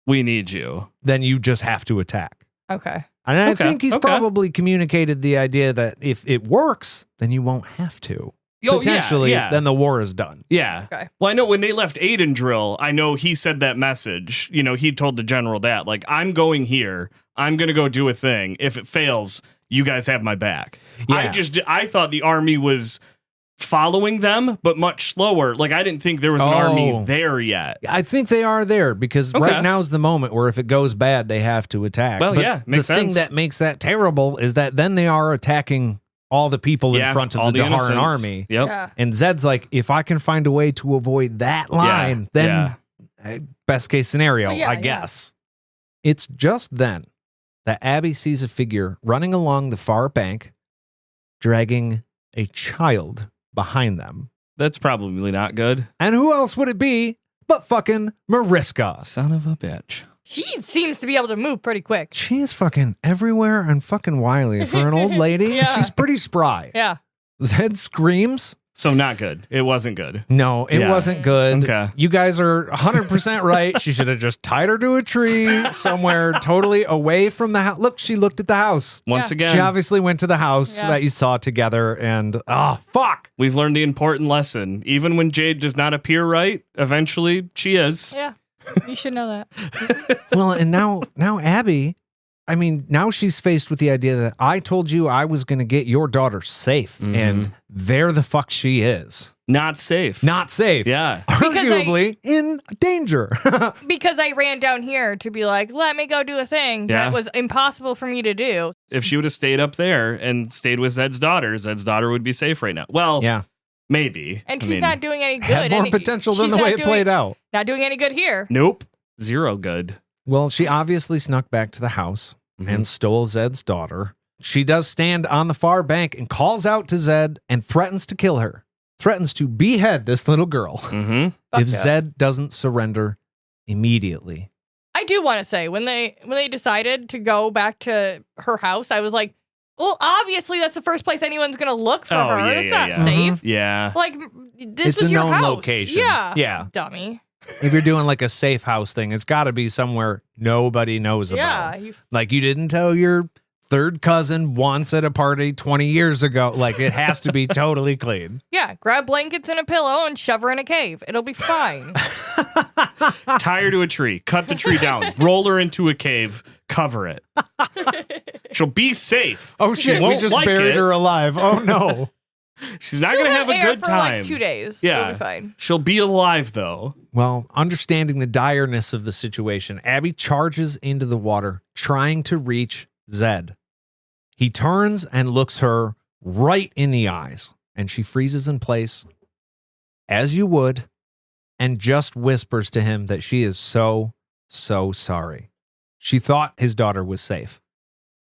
we need you. then you just have to attack. Okay. And I Okay, think he's okay. probably communicated the idea that if it works, then you won't have to. Oh, Potentially, yeah. then the war is done. Yeah. Okay. Well, I know when they left Aiden Drill, I know he said that message. You know, he told the general that, like, I'm going here. I'm going to go do a thing. If it fails, you guys have my back. Yeah. I thought the army was following them, but much slower. Like, I didn't think there was an army there yet. I think they are there because right now is the moment where if it goes bad, they have to attack. Well, but yeah, makes the thing sense. that makes that terrible is that then they are attacking all the people in front all of the Daharan innocents. army. Yep. Yeah. And Zedd's like, if I can find a way to avoid that line, then best case scenario, Well, yeah, I guess. It's just then that Abby sees a figure running along the far bank, dragging a child behind them. That's probably not good. And who else would it be but fucking Mariska? Son of a bitch. She seems to be able to move pretty quick. She is fucking everywhere and fucking wily. For an old lady, Yeah. she's pretty spry. Yeah. Zedd screams. So not good. It wasn't good. No, it Yeah. wasn't good. Okay. You guys are 100% right. She should have just tied her to a tree somewhere totally away from the house. Look, she looked at the house. Once again, She obviously went to the house Yeah. that you saw together and, fuck. we've learned the important lesson. Even when Jade does not appear right, eventually she is. Yeah. You should know that. Well, and now Abby, I mean, now she's faced with the idea that I told you I was going to get your daughter safe, and there the fuck she is. Not safe. Not safe. Yeah. Arguably in danger. Because I ran down here to be like, let me go do a thing Yeah. that was impossible for me to do. If she would have stayed up there and stayed with Zedd's daughter would be safe right now. Well, Yeah. maybe. And I she's mean, not doing any good. Had more And potential than she's the not way it played out. Not doing any good here. Nope. Zero good. Well, she obviously snuck back to the house and stole Zedd's daughter. She does stand on the far bank and calls out to Zedd and threatens to kill her. Threatens to behead this little girl Mm-hmm. if Fuck yeah. Zedd doesn't surrender immediately. I do want to say when they decided to go back to her house, I was like, well, obviously that's the first place anyone's gonna look for Oh, her. yeah, it's yeah, not yeah. safe. Yeah. Like this It's was a your known house. location. Yeah. Yeah. Dummy. If you're doing like a safe house thing, it's got to be somewhere nobody knows Yeah. about. Like you didn't tell your third cousin once at a party 20 years ago. Like it has to be totally clean. Yeah. Grab blankets and a pillow and shove her in a cave. It'll be fine. Tie her to a tree, cut the tree down, roll her into a cave, cover it. She'll be safe. Oh shit, we won't just like buried it. her alive. Oh no. She's not going to have a air good for time. like 2 days. Yeah. It'll be fine. She'll be alive, though. Well, understanding the direness of the situation, Abby charges into the water, trying to reach Zedd. He turns and looks her right in the eyes, and she freezes in place, as you would, and just whispers to him that she is so sorry. She thought his daughter was safe,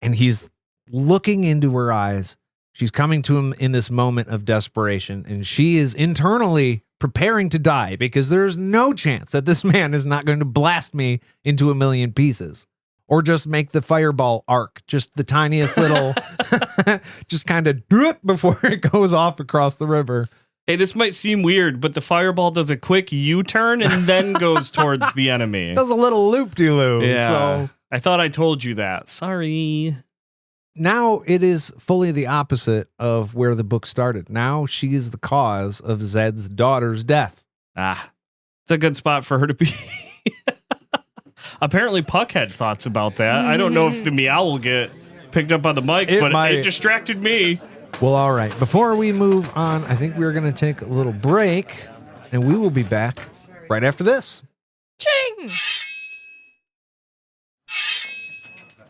and he's looking into her eyes. She's coming to him in this moment of desperation, and she is internally preparing to die because there's no chance that this man is not going to blast me into a million pieces or just make the fireball arc, just the tiniest little, just kind of drip before it goes off across the river. Hey, this might seem weird, but the fireball does a quick U-turn and then goes towards the enemy. Does a little loop-de-loop. Yeah. So I thought I told you that. Sorry. now it is fully the opposite of where the book started. Now she is the cause of Zedd's daughter's death. Ah, it's a good spot for her to be. Apparently, Puck had thoughts about that. I don't know if the meow will get picked up on the mic, It but might. it distracted me. Well, all right. Before we move on, I think we're going to take a little break, and we will be back right after this. Ching!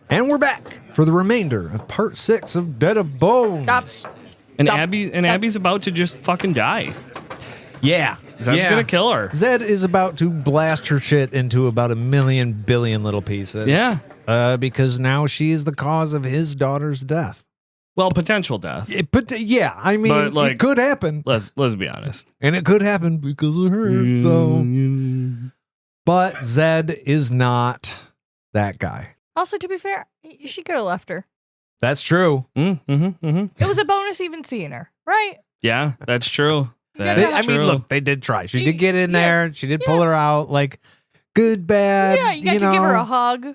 And we're back for the remainder of part 6 of Dead of Bones. Stop. And Stop. Abby's about to just fucking die. Yeah. Zedd's gonna kill her. Zedd is about to blast her shit into about 1,000,000 billion little pieces. Yeah. Because now she is the cause of his daughter's death. Well, potential death. Yeah, I mean, But, like- it could happen. Let's be honest. And it could happen because of her. So, but Zedd is not that guy. Also, to be fair, she could have left her. That's true. It was a bonus even seeing her, right? Yeah, that's true. That They- is I mean, true. look, they did try. She You- did get in yeah, there. She did pull her out. Like, good, bad. Yeah, you got to give her a hug.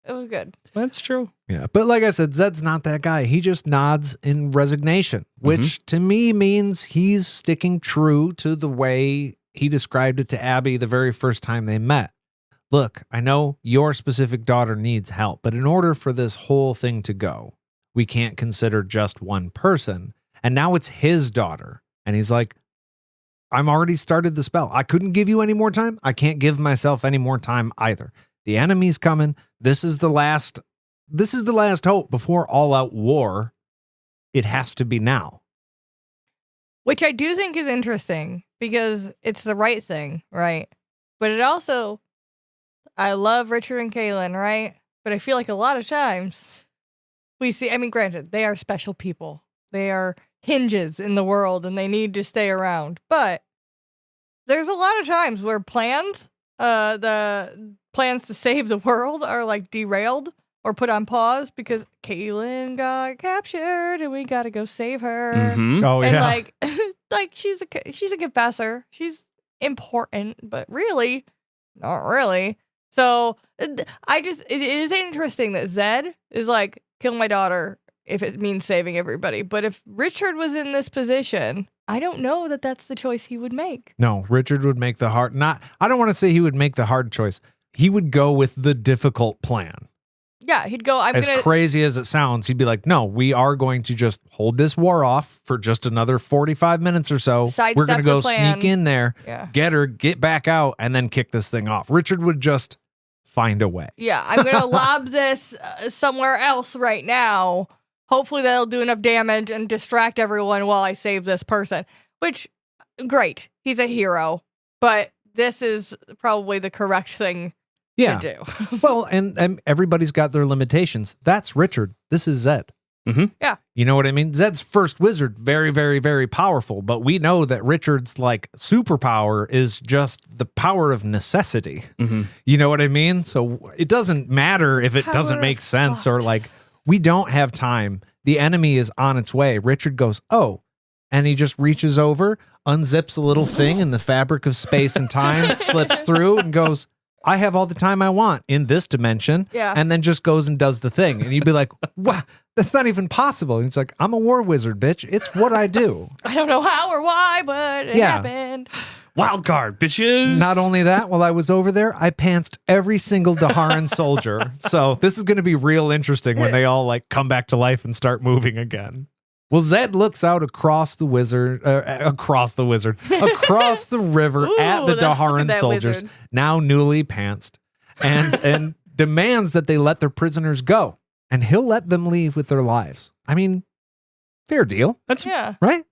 It was good. That's true. Yeah, but like I said, Zedd's not that guy. He just nods in resignation, which to me means he's sticking true to the way he described it to Abby the very first time they met. Look, I know your specific daughter needs help, but in order for this whole thing to go, we can't consider just one person. And now it's his daughter. And he's like, I'm already started the spell. I couldn't give you any more time. I can't give myself any more time either. The enemy's coming. This is the last hope before all out war. It has to be now. Which I do think is interesting because it's the right thing, right? But it also, I love Richard and Kaylin, right? But I feel like a lot of times we see, I mean, granted, they are special people. They are hinges in the world and they need to stay around. But there's a lot of times where the plans to save the world are like derailed or put on pause because Kaylin got captured and we got to go save her. Mhm. Oh, And yeah. like she's a confessor. She's important, but really, not really. So it is interesting that Zedd is like, kill my daughter if it means saving everybody. But if Richard was in this position, I don't know that that's the choice he would make. No, Richard would make the hard, I don't want to say he would make the hard choice. He would go with the difficult plan. Yeah, he'd go, As crazy as it sounds, he'd be like, no, we are going to just hold this war off for just another 45 minutes or so. Sidestep We're going to go the plan. sneak in there, Yeah. get her, get back out, and then kick this thing off. Richard would just find a way. Yeah, I'm going to lob this somewhere else right now. Hopefully that'll do enough damage and distract everyone while I save this person. Which, great. He's a hero. But this is probably the correct thing Yeah. to do. Well, and everybody's got their limitations. That's Richard. This is Zedd. Mhm. Yeah. You know what I mean? Zedd's first wizard, very, very, very powerful. But we know that Richard's like superpower is just the power of necessity. Mhm. You know what I mean? So it doesn't matter if it Power doesn't of make sense or thought. like, we don't have time. The enemy is on its way. Richard goes, oh, and he just reaches over, unzips a little thing in the fabric of space and time, slips through and goes, I have all the time I want in this dimension. Yeah. And then just goes and does the thing. And you'd be like, wow, that's not even possible. And it's like, I'm a war wizard, bitch. It's what I do. I don't know how or why, but it Yeah. happened. Wild card, bitches. Not only that, while I was over there, I pantsed every single Daharan soldier. So this is going to be real interesting when they all like come back to life and start moving again. Well, Zedd looks out across the river at the Daharan soldiers, wizard. now newly pantsed, and demands that they let their prisoners go, and he'll let them leave with their lives. I mean, fair deal, That's right?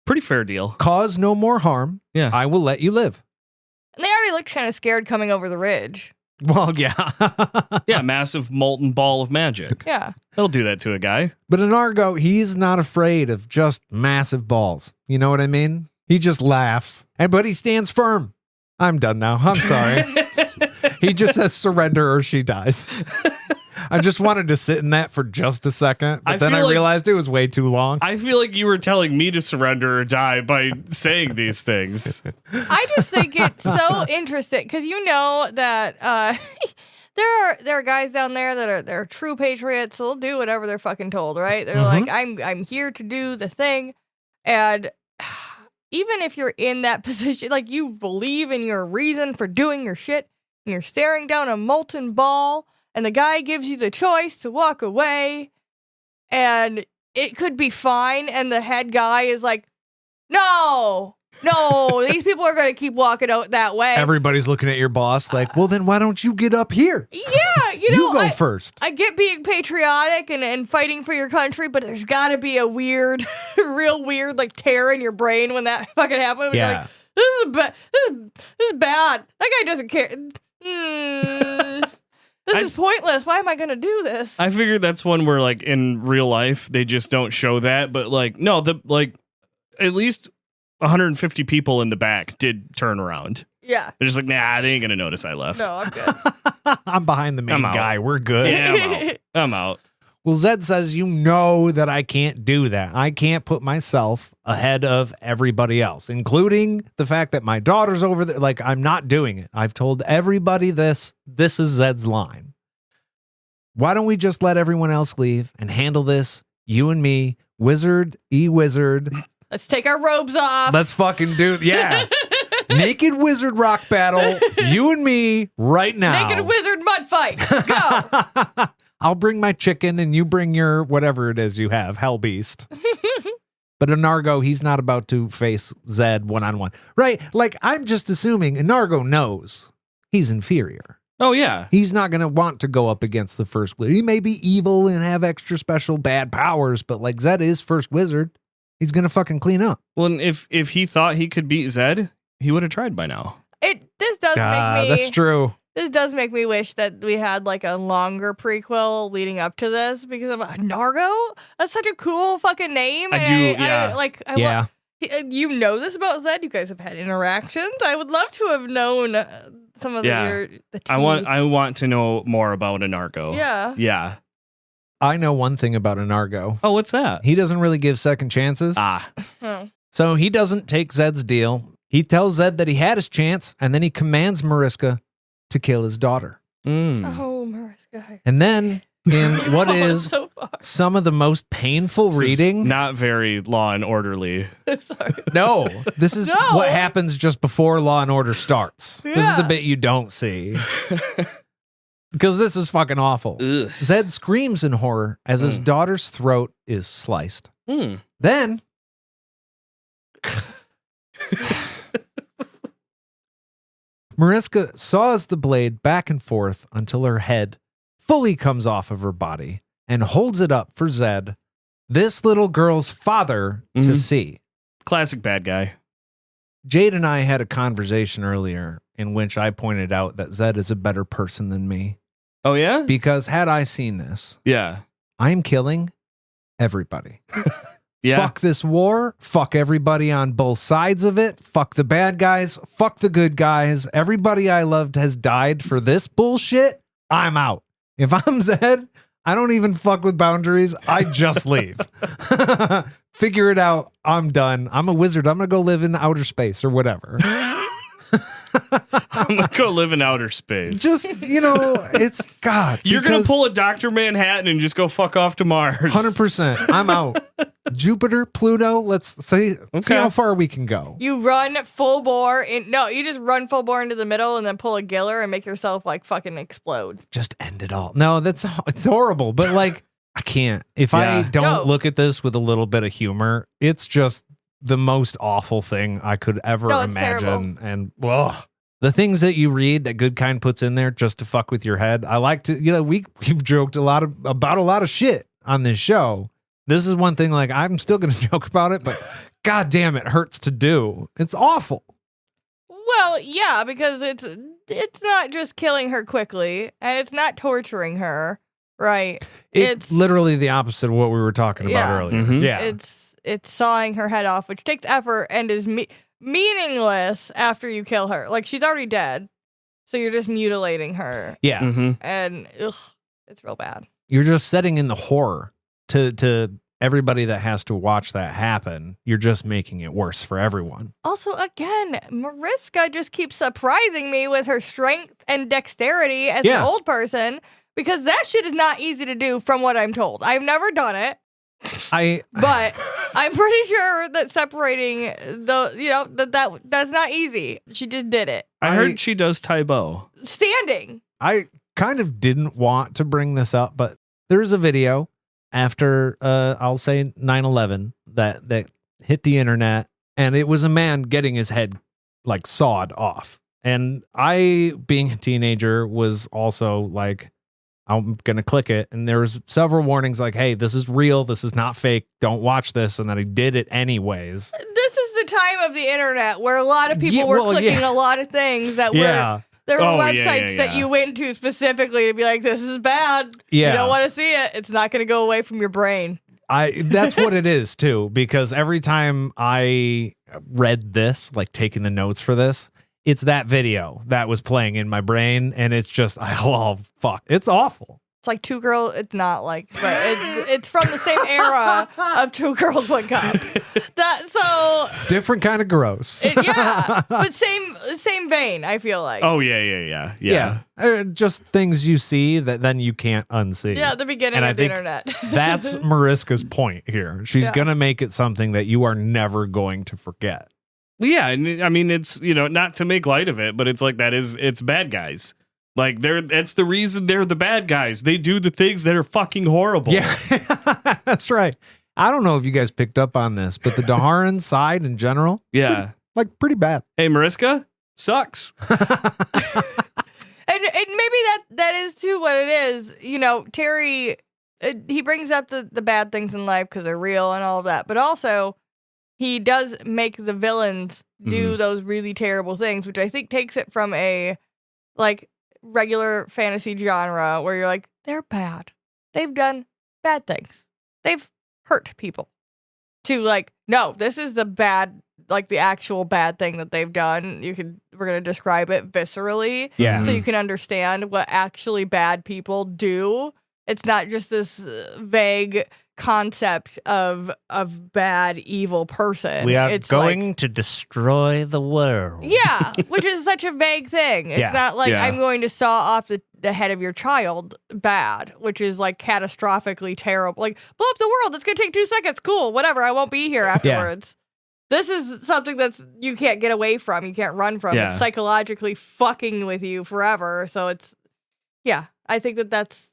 pretty fair deal. Cause no more harm. Yeah. I will let you live. And they already looked kind of scared coming over the ridge. Well, yeah. Yeah, massive molten ball of magic. Yeah. It'll do that to a guy. But Anargo, he's not afraid of just massive balls. You know what I mean? He just laughs. But he stands firm. I'm done now. I'm sorry. He just says surrender or she dies. I just wanted to sit in that for just a second, but then I realized it was way too long. I feel like you were telling me to surrender or die by saying these things. I just think it's so interesting because you know that there are guys down there that are true patriots. They'll do whatever they're fucking told, right? They're like, I'm here to do the thing, and even if you're in that position, like you believe in your reason for doing your shit, and you're staring down a molten ball. And the guy gives you the choice to walk away, and it could be fine. And the head guy is like, no, these people are going to keep walking out that way. Everybody's looking at your boss like, well, then why don't you get up here? Yeah, you go first. I get being patriotic and fighting for your country, but there's got to be a weird, real weird, like tear in your brain when that fucking happens. Yeah. You're like, this is bad. That guy doesn't care. This is pointless. Why am I going to do this? I figured that's one where, like, in real life, they just don't show that. But, like, no, at least 150 people in the back did turn around. Yeah. They're just like, nah, they ain't going to notice I left. No, I'm good. I'm behind the main guy. We're good. Yeah, I'm out. Well, Zedd says, you know that I can't do that. I can't put myself ahead of everybody else, including the fact that my daughter's over there. Like, I'm not doing it. I've told everybody this. This is Zedd's line. Why don't we just let everyone else leave and handle this? You and me, wizard, e-wizard. Let's take our robes off. Let's fucking do it. Yeah. Naked wizard rock battle. You and me right now. Naked wizard mud fight. Go. I'll bring my chicken and you bring your whatever it is you have, hell beast. But Anargo, he's not about to face Zedd one-on-one. Right? Like, I'm just assuming Anargo knows he's inferior. Oh, yeah. He's not going to want to go up against the first wizard. He may be evil and have extra special bad powers, but like Zedd is first wizard. He's going to fucking clean up. Well, and if he thought he could beat Zedd, he would have tried by now. This does make me... That's true. This does make me wish that we had like a longer prequel leading up to this because I'm like, Nargo? That's such a cool fucking name. Yeah. You know this about Zedd? You guys have had interactions. I would love to have known some of the tea. I want to know more about Anargo. Yeah. Yeah. I know one thing about Anargo. Oh, what's that? He doesn't really give second chances. Oh. So he doesn't take Zedd's deal. He tells Zedd that he had his chance, and then he commands Mariska to kill his daughter. Oh, Mariska. And then, in what is so far. some of the most painful This reading... is not very Law and Orderly. Sorry. No, this is what happens just before Law and Order starts. Yeah. This is the bit you don't see. Because this is fucking awful. Ugh. Zedd screams in horror as his daughter's throat is sliced. Then... Mariska saws the blade back and forth until her head fully comes off of her body and holds it up for Zedd, this little girl's father, to see. Classic bad guy. Jade and I had a conversation earlier in which I pointed out that Zedd is a better person than me. Oh, yeah? Because had I seen this, Yeah. I'm killing everybody. Yeah. Fuck this war. Fuck everybody on both sides of it. Fuck the bad guys. Fuck the good guys. Everybody I loved has died for this bullshit. I'm out. If I'm Zedd, I don't even fuck with boundaries. I just leave. Figure it out. I'm done. I'm a wizard. I'm going to go live in outer space or whatever. I'm gonna go live in outer space. Just, it's God. You're gonna pull a Dr. Manhattan and just go fuck off to Mars. 100%. I'm out. Jupiter, Pluto. Let's see how far we can go. You run full bore you just run full bore into the middle and then pull a Giller and make yourself like fucking explode. Just end it all. No, it's horrible. But like, I can't. If I don't look at this with a little bit of humor, it's just the most awful thing I could ever imagine. And the things that you read that Good Kind puts in there just to fuck with your head. I like to, we've joked about a lot of shit on this show. This is one thing, like, I'm still going to joke about it, but God damn, it hurts to do. It's awful. Well, yeah, because it's not just killing her quickly, and it's not torturing her, right? It's literally the opposite of what we were talking about earlier. Mm-hmm. Yeah. It's sawing her head off, which takes effort and is meaningless after you kill her. Like, she's already dead, so you're just mutilating her. Yeah. Mm-hmm. And it's real bad. You're just setting in the horror to everybody that has to watch that happen. You're just making it worse for everyone. Also, again, Mariska just keeps surprising me with her strength and dexterity as an old person, because that shit is not easy to do from what I'm told. I've never done it. But I'm pretty sure that separating that's not easy. She just did it. I heard she does Taibo. Standing. I kind of didn't want to bring this up, but there's a video after I'll say 9/11 that hit the internet, and it was a man getting his head like sawed off. And I, being a teenager, was also like, I'm going to click it. And there was several warnings like, hey, this is real. This is not fake. Don't watch this. And then I did it anyways. This is the time of the internet where a lot of people were clicking a lot of things that were... There were websites that you went to specifically to be like, this is bad. Yeah. You don't want to see it. It's not going to go away from your brain. That's what it is, too, because every time I read this, like taking the notes for this, it's that video that was playing in my brain, and it's just, oh, fuck. It's awful. It's like Two Girls. It's not like, but it's from the same era of Two Girls, One Cup. Different kind of gross. But same vein, I feel like. Oh, yeah. Just things you see that then you can't unsee. Yeah, the beginning of the internet. That's Mariska's point here. She's going to make it something that you are never going to forget. Yeah, and I mean, it's, not to make light of it, but it's like it's bad guys. Like, that's the reason they're the bad guys. They do the things that are fucking horrible. Yeah, that's right. I don't know if you guys picked up on this, but the Daharan side in general, pretty bad. Hey, Mariska, sucks. And maybe that is too what it is. Terry, he brings up the bad things in life because they're real and all of that. But also, he does make the villains do those really terrible things, which I think takes it from a, like, regular fantasy genre where you're like, they're bad. They've done bad things. They've hurt people. To like, no, this is the bad, like the actual bad thing that they've done. We're going to describe it viscerally. Yeah. So you can understand what actually bad people do. It's not just this vague concept of bad, evil person. We are going to destroy the world. Yeah, which is such a vague thing. It's not like I'm going to saw off the head of your child bad, which is like catastrophically terrible. Like, blow up the world. It's going to take 2 seconds. Cool, whatever. I won't be here afterwards. This is something you can't get away from. You can't run from. It's psychologically fucking with you forever. So it's, I think that's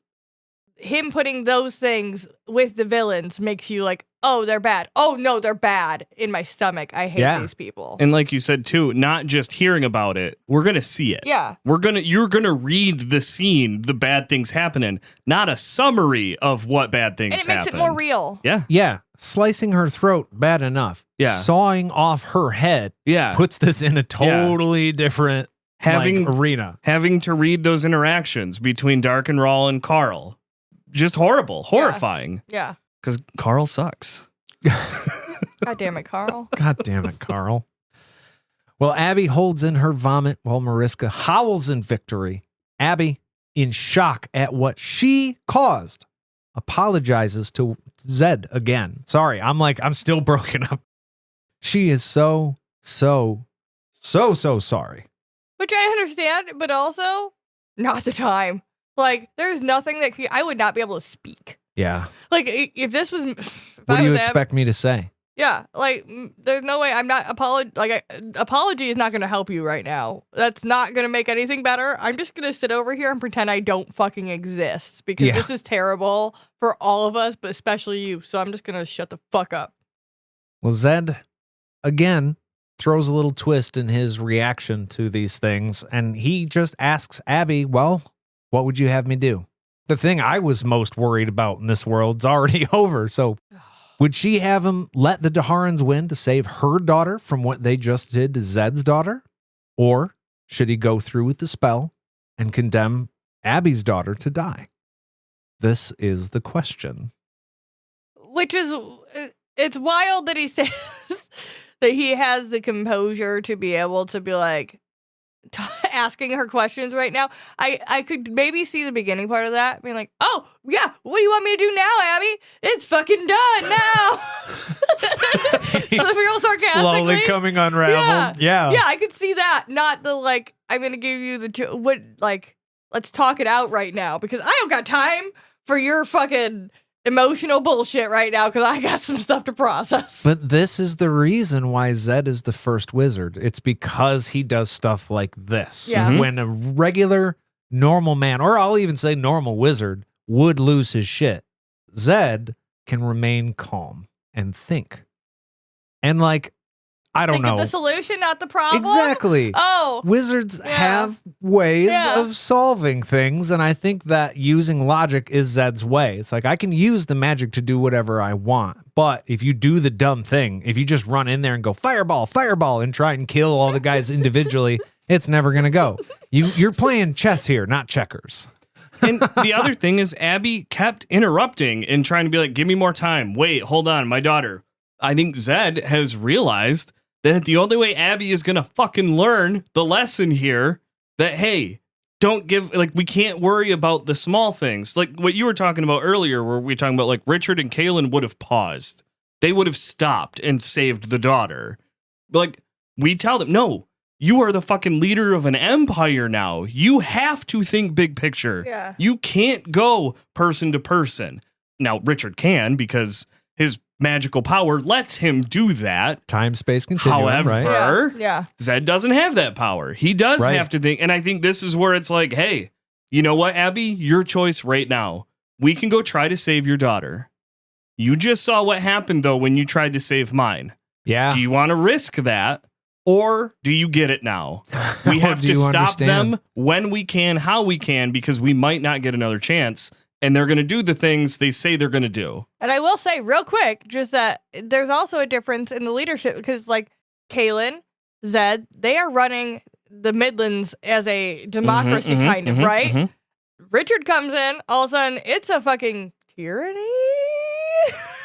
him putting those things with the villains makes you like, oh, they're bad. Oh, no, they're bad in my stomach. I hate these people. And like you said, too, not just hearing about it, we're going to see it. Yeah. You're going to read the scene, the bad things happening, not a summary of what bad things happen. And it makes it more real. Yeah. Yeah. Slicing her throat, bad enough. Yeah. Sawing off her head puts this in a totally different arena. Having to read those interactions between Dark and Rawl and Carl. Just horrible, horrifying. Yeah. Because Carl sucks. God damn it, Carl. God damn it, Carl. Well, Abby holds in her vomit while Mariska howls in victory. Abby, in shock at what she caused, apologizes to Zedd again. Sorry, I'm still broken up. She is so sorry. which I understand, but also not the time. Like, there's nothing that I would not be able to speak. Yeah. Like, if this was... What do you expect me to say? Yeah, like, there's no way I'm not... apology is not going to help you right now. That's not going to make anything better. I'm just going to sit over here and pretend I don't fucking exist because this is terrible for all of us, but especially you. So I'm just going to shut the fuck up. Well, Zedd, again, throws a little twist in his reaction to these things, and he just asks Abby, well, what would you have me do? The thing I was most worried about in this world's already over, so would she have him let the Daharans win to save her daughter from what they just did to Zedd's daughter? Or should he go through with the spell and condemn Abby's daughter to die? This is the question. Which is, it's wild that he says that he has the composure to be able to be like, asking her questions right now. I could maybe see the beginning part of that, being like, oh, yeah, what do you want me to do now, Abby? It's fucking done now. So real sarcastically. Slowly coming unraveled. Yeah. Yeah, I could see that. Not the, like, I'm going to give you let's talk it out right now, because I don't got time for your fucking emotional bullshit right now, because I got some stuff to process. But this is the reason why Zedd is the first wizard. It's because he does stuff like this. Yeah. When a regular, normal man, or I'll even say normal wizard, would lose his shit, Zedd can remain calm and think. And like, I don't know. Think of the solution, not the problem. Exactly. Oh. Wizards have ways of solving things, and I think that using logic is Zedd's way. It's like, I can use the magic to do whatever I want, but if you do the dumb thing, if you just run in there and go fireball, fireball, and try and kill all the guys individually, it's never going to go. You're playing chess here, not checkers. And the other thing is Abby kept interrupting and trying to be like, give me more time. Wait, hold on, my daughter. I think Zedd has realized that the only way Abby is going to fucking learn the lesson here that, hey, don't give, like, we can't worry about the small things. Like what you were talking about earlier, where we were talking about, like, Richard and Kaylin would have paused. They would have stopped and saved the daughter. But, like, we tell them, no, you are the fucking leader of an empire now. You have to think big picture. Yeah. You can't go person to person. Now, Richard can, because his magical power lets him do that. Time, space, continuum, However, right? Yeah. Zedd doesn't have that power. He does have to think. And I think this is where it's like, hey, you know what, Abby? Your choice right now. We can go try to save your daughter. You just saw what happened, though, when you tried to save mine. Yeah. Do you want to risk that? Or do you get it now? We have to stop them when we can, how we can, because we might not get another chance. And they're going to do the things they say they're going to do. And I will say real quick, just that there's also a difference in the leadership, because like Kaylin, Zedd, they are running the Midlands as a democracy kind of, right? Richard comes in, all of a sudden it's a fucking tyranny.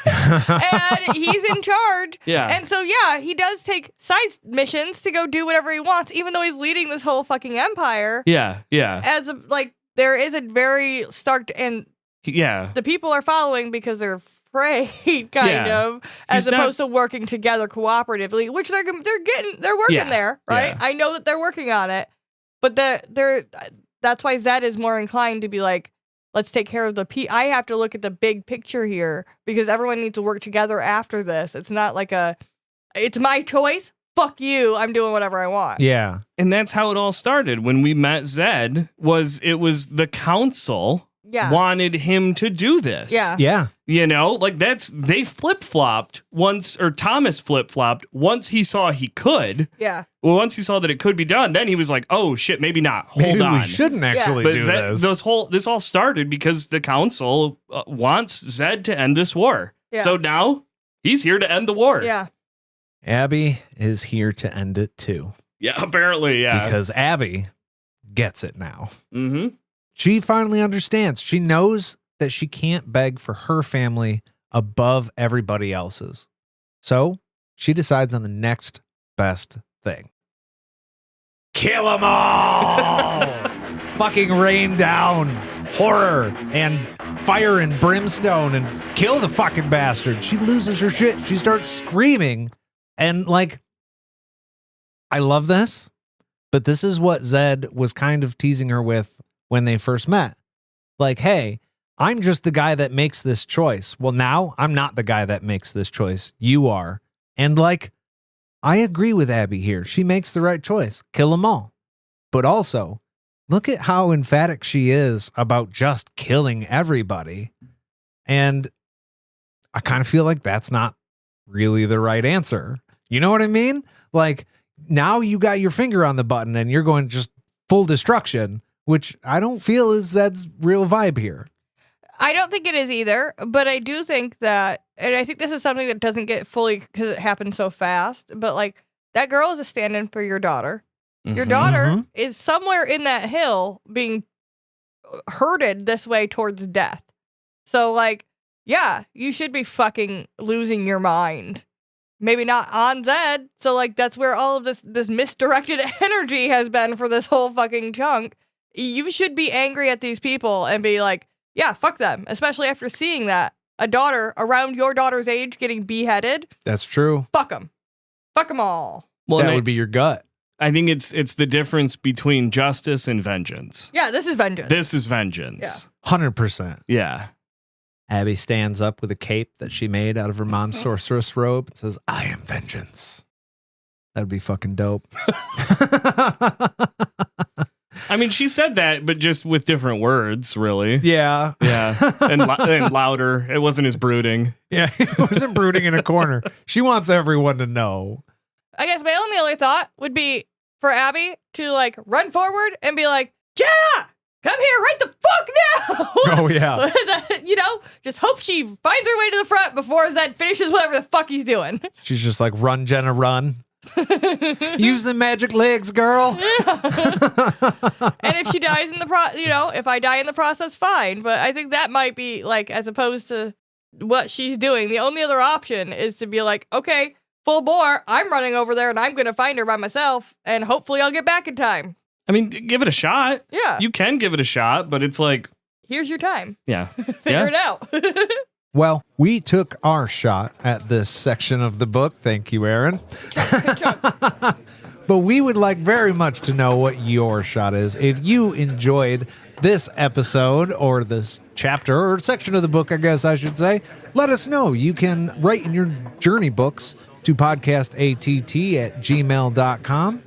And he's in charge. Yeah. And so, yeah, he does take side missions to go do whatever he wants, even though he's leading this whole fucking empire. Yeah, yeah. As a, like, there is a very stark, and the people are following because they're afraid, kind of, as opposed to working together cooperatively, which they're working there, right? Yeah. I know that they're working on it, but that's why Zedd is more inclined to be like, let's take care of I have to look at the big picture here, because everyone needs to work together after this. It's not like it's my choice. Fuck you, I'm doing whatever I want. Yeah. And that's how it all started. When we met Zedd, it was the council wanted him to do this. Yeah. Yeah. You know, like they flip-flopped once, or Thomas flip-flopped once he saw he could. Yeah. Well, once he saw that it could be done, then he was like, oh shit, maybe not. Hold on. We shouldn't actually do this. This all started because the council wants Zedd to end this war. Yeah. So now he's here to end the war. Yeah. Abby is here to end it too. Yeah, apparently, yeah. Because Abby gets it now. Mm-hmm. She finally understands. She knows that she can't beg for her family above everybody else's. So she decides on the next best thing. Kill them all! Fucking rain down horror and fire and brimstone and kill the fucking bastard. She loses her shit. She starts screaming. And like, I love this But this is what Zedd was kind of teasing her with when they first met. Like, hey, I'm just the guy that makes this choice. Well, now I'm not the guy that makes this choice. You are. And like, I agree with Abby here. She makes the right choice. Kill them all. But also, look at how emphatic she is about just killing everybody. And I kind of feel like that's not really the right answer. You know what I mean? Like, now you got your finger on the button and you're going just full destruction, which I don't feel is Zedd's real vibe here. I don't think it is either, but I do think that, and I think this is something that doesn't get fully, because it happened so fast, but like, that girl is a stand-in for your daughter. Your daughter is somewhere in that hill being herded this way towards death. So like, yeah, you should be fucking losing your mind. Maybe not on Zedd. So like, that's where all of this misdirected energy has been for this whole fucking chunk. You should be angry at these people and be like, yeah, fuck them. Especially after seeing that. A daughter around your daughter's age getting beheaded. That's true. Fuck them. Fuck them all. Well, that would be your gut. I think it's the difference between justice and vengeance. Yeah, this is vengeance. This is vengeance. Yeah. 100%. Yeah. Abby stands up with a cape that she made out of her mom's sorceress robe and says, I am vengeance. That'd be fucking dope. I mean, she said that, but just with different words, really. Yeah. Yeah. And louder. It wasn't as brooding. Yeah, it wasn't brooding in a corner. She wants everyone to know. I guess my only other thought would be for Abby to like run forward and be like, Jenna, come here right the fuck now. Oh, yeah. You know, just hope she finds her way to the front before Zedd finishes whatever the fuck he's doing. She's just like, run, Jenna, run. Use the magic legs, girl. And if she dies in the if I die in the process, fine. But I think that might be like, as opposed to what she's doing, the only other option is to be like, okay, full bore, I'm running over there and I'm going to find her by myself and hopefully I'll get back in time. I mean, give it a shot. Yeah. You can give it a shot, but it's like, here's your time. yeah. Figure it out. Well, we took our shot at this section of the book. Thank you, Aaron. But we would like very much to know what your shot is. If you enjoyed this episode or this chapter or section of the book, I guess I should say, let us know. You can write in your journey books to podcastatt@gmail.com.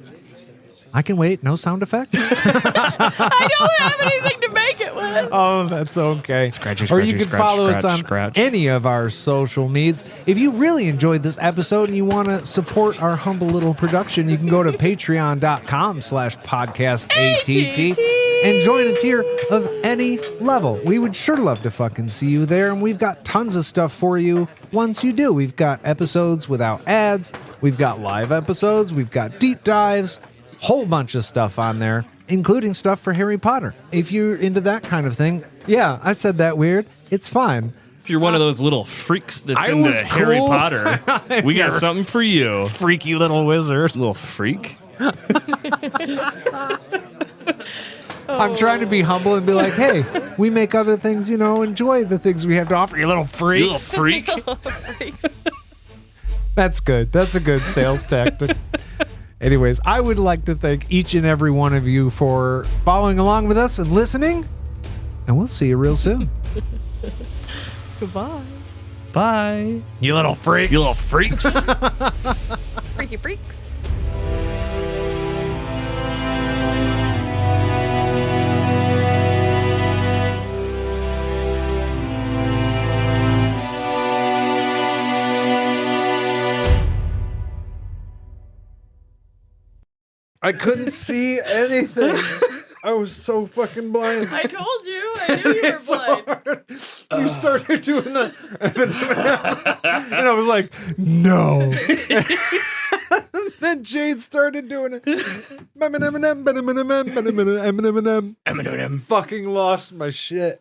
I can wait. No sound effect. I don't have anything to make it with. Oh, that's okay. Scratchy, or you scratchy, can follow scratch, us on scratch. any of our social medias. If you really enjoyed this episode and you want to support our humble little production, you can go to patreon.com/podcastatt and join a tier of any level. We would sure love to fucking see you there, and we've got tons of stuff for you once you do. We've got episodes without ads. We've got live episodes. We've got deep dives. Whole bunch of stuff on there, including stuff for Harry Potter. If you're into that kind of thing, yeah, I said that weird. It's fine. If you're one of those little freaks that's I into was Harry cool. Potter, we got something for you. Freaky little wizard. Little freak. I'm trying to be humble and be like, hey, we make other things, enjoy the things we have to offer. You little freaks. You little freak. Freaks. That's good. That's a good sales tactic. Anyways, I would like to thank each and every one of you for following along with us and listening. And we'll see you real soon. Goodbye. Bye. You little freaks. You little freaks. Freaky freaks. I couldn't see anything. I was so fucking blind. I told you. I knew you were blind. You started doing the and I was like, no. And then Jade started doing it. Fucking lost my shit.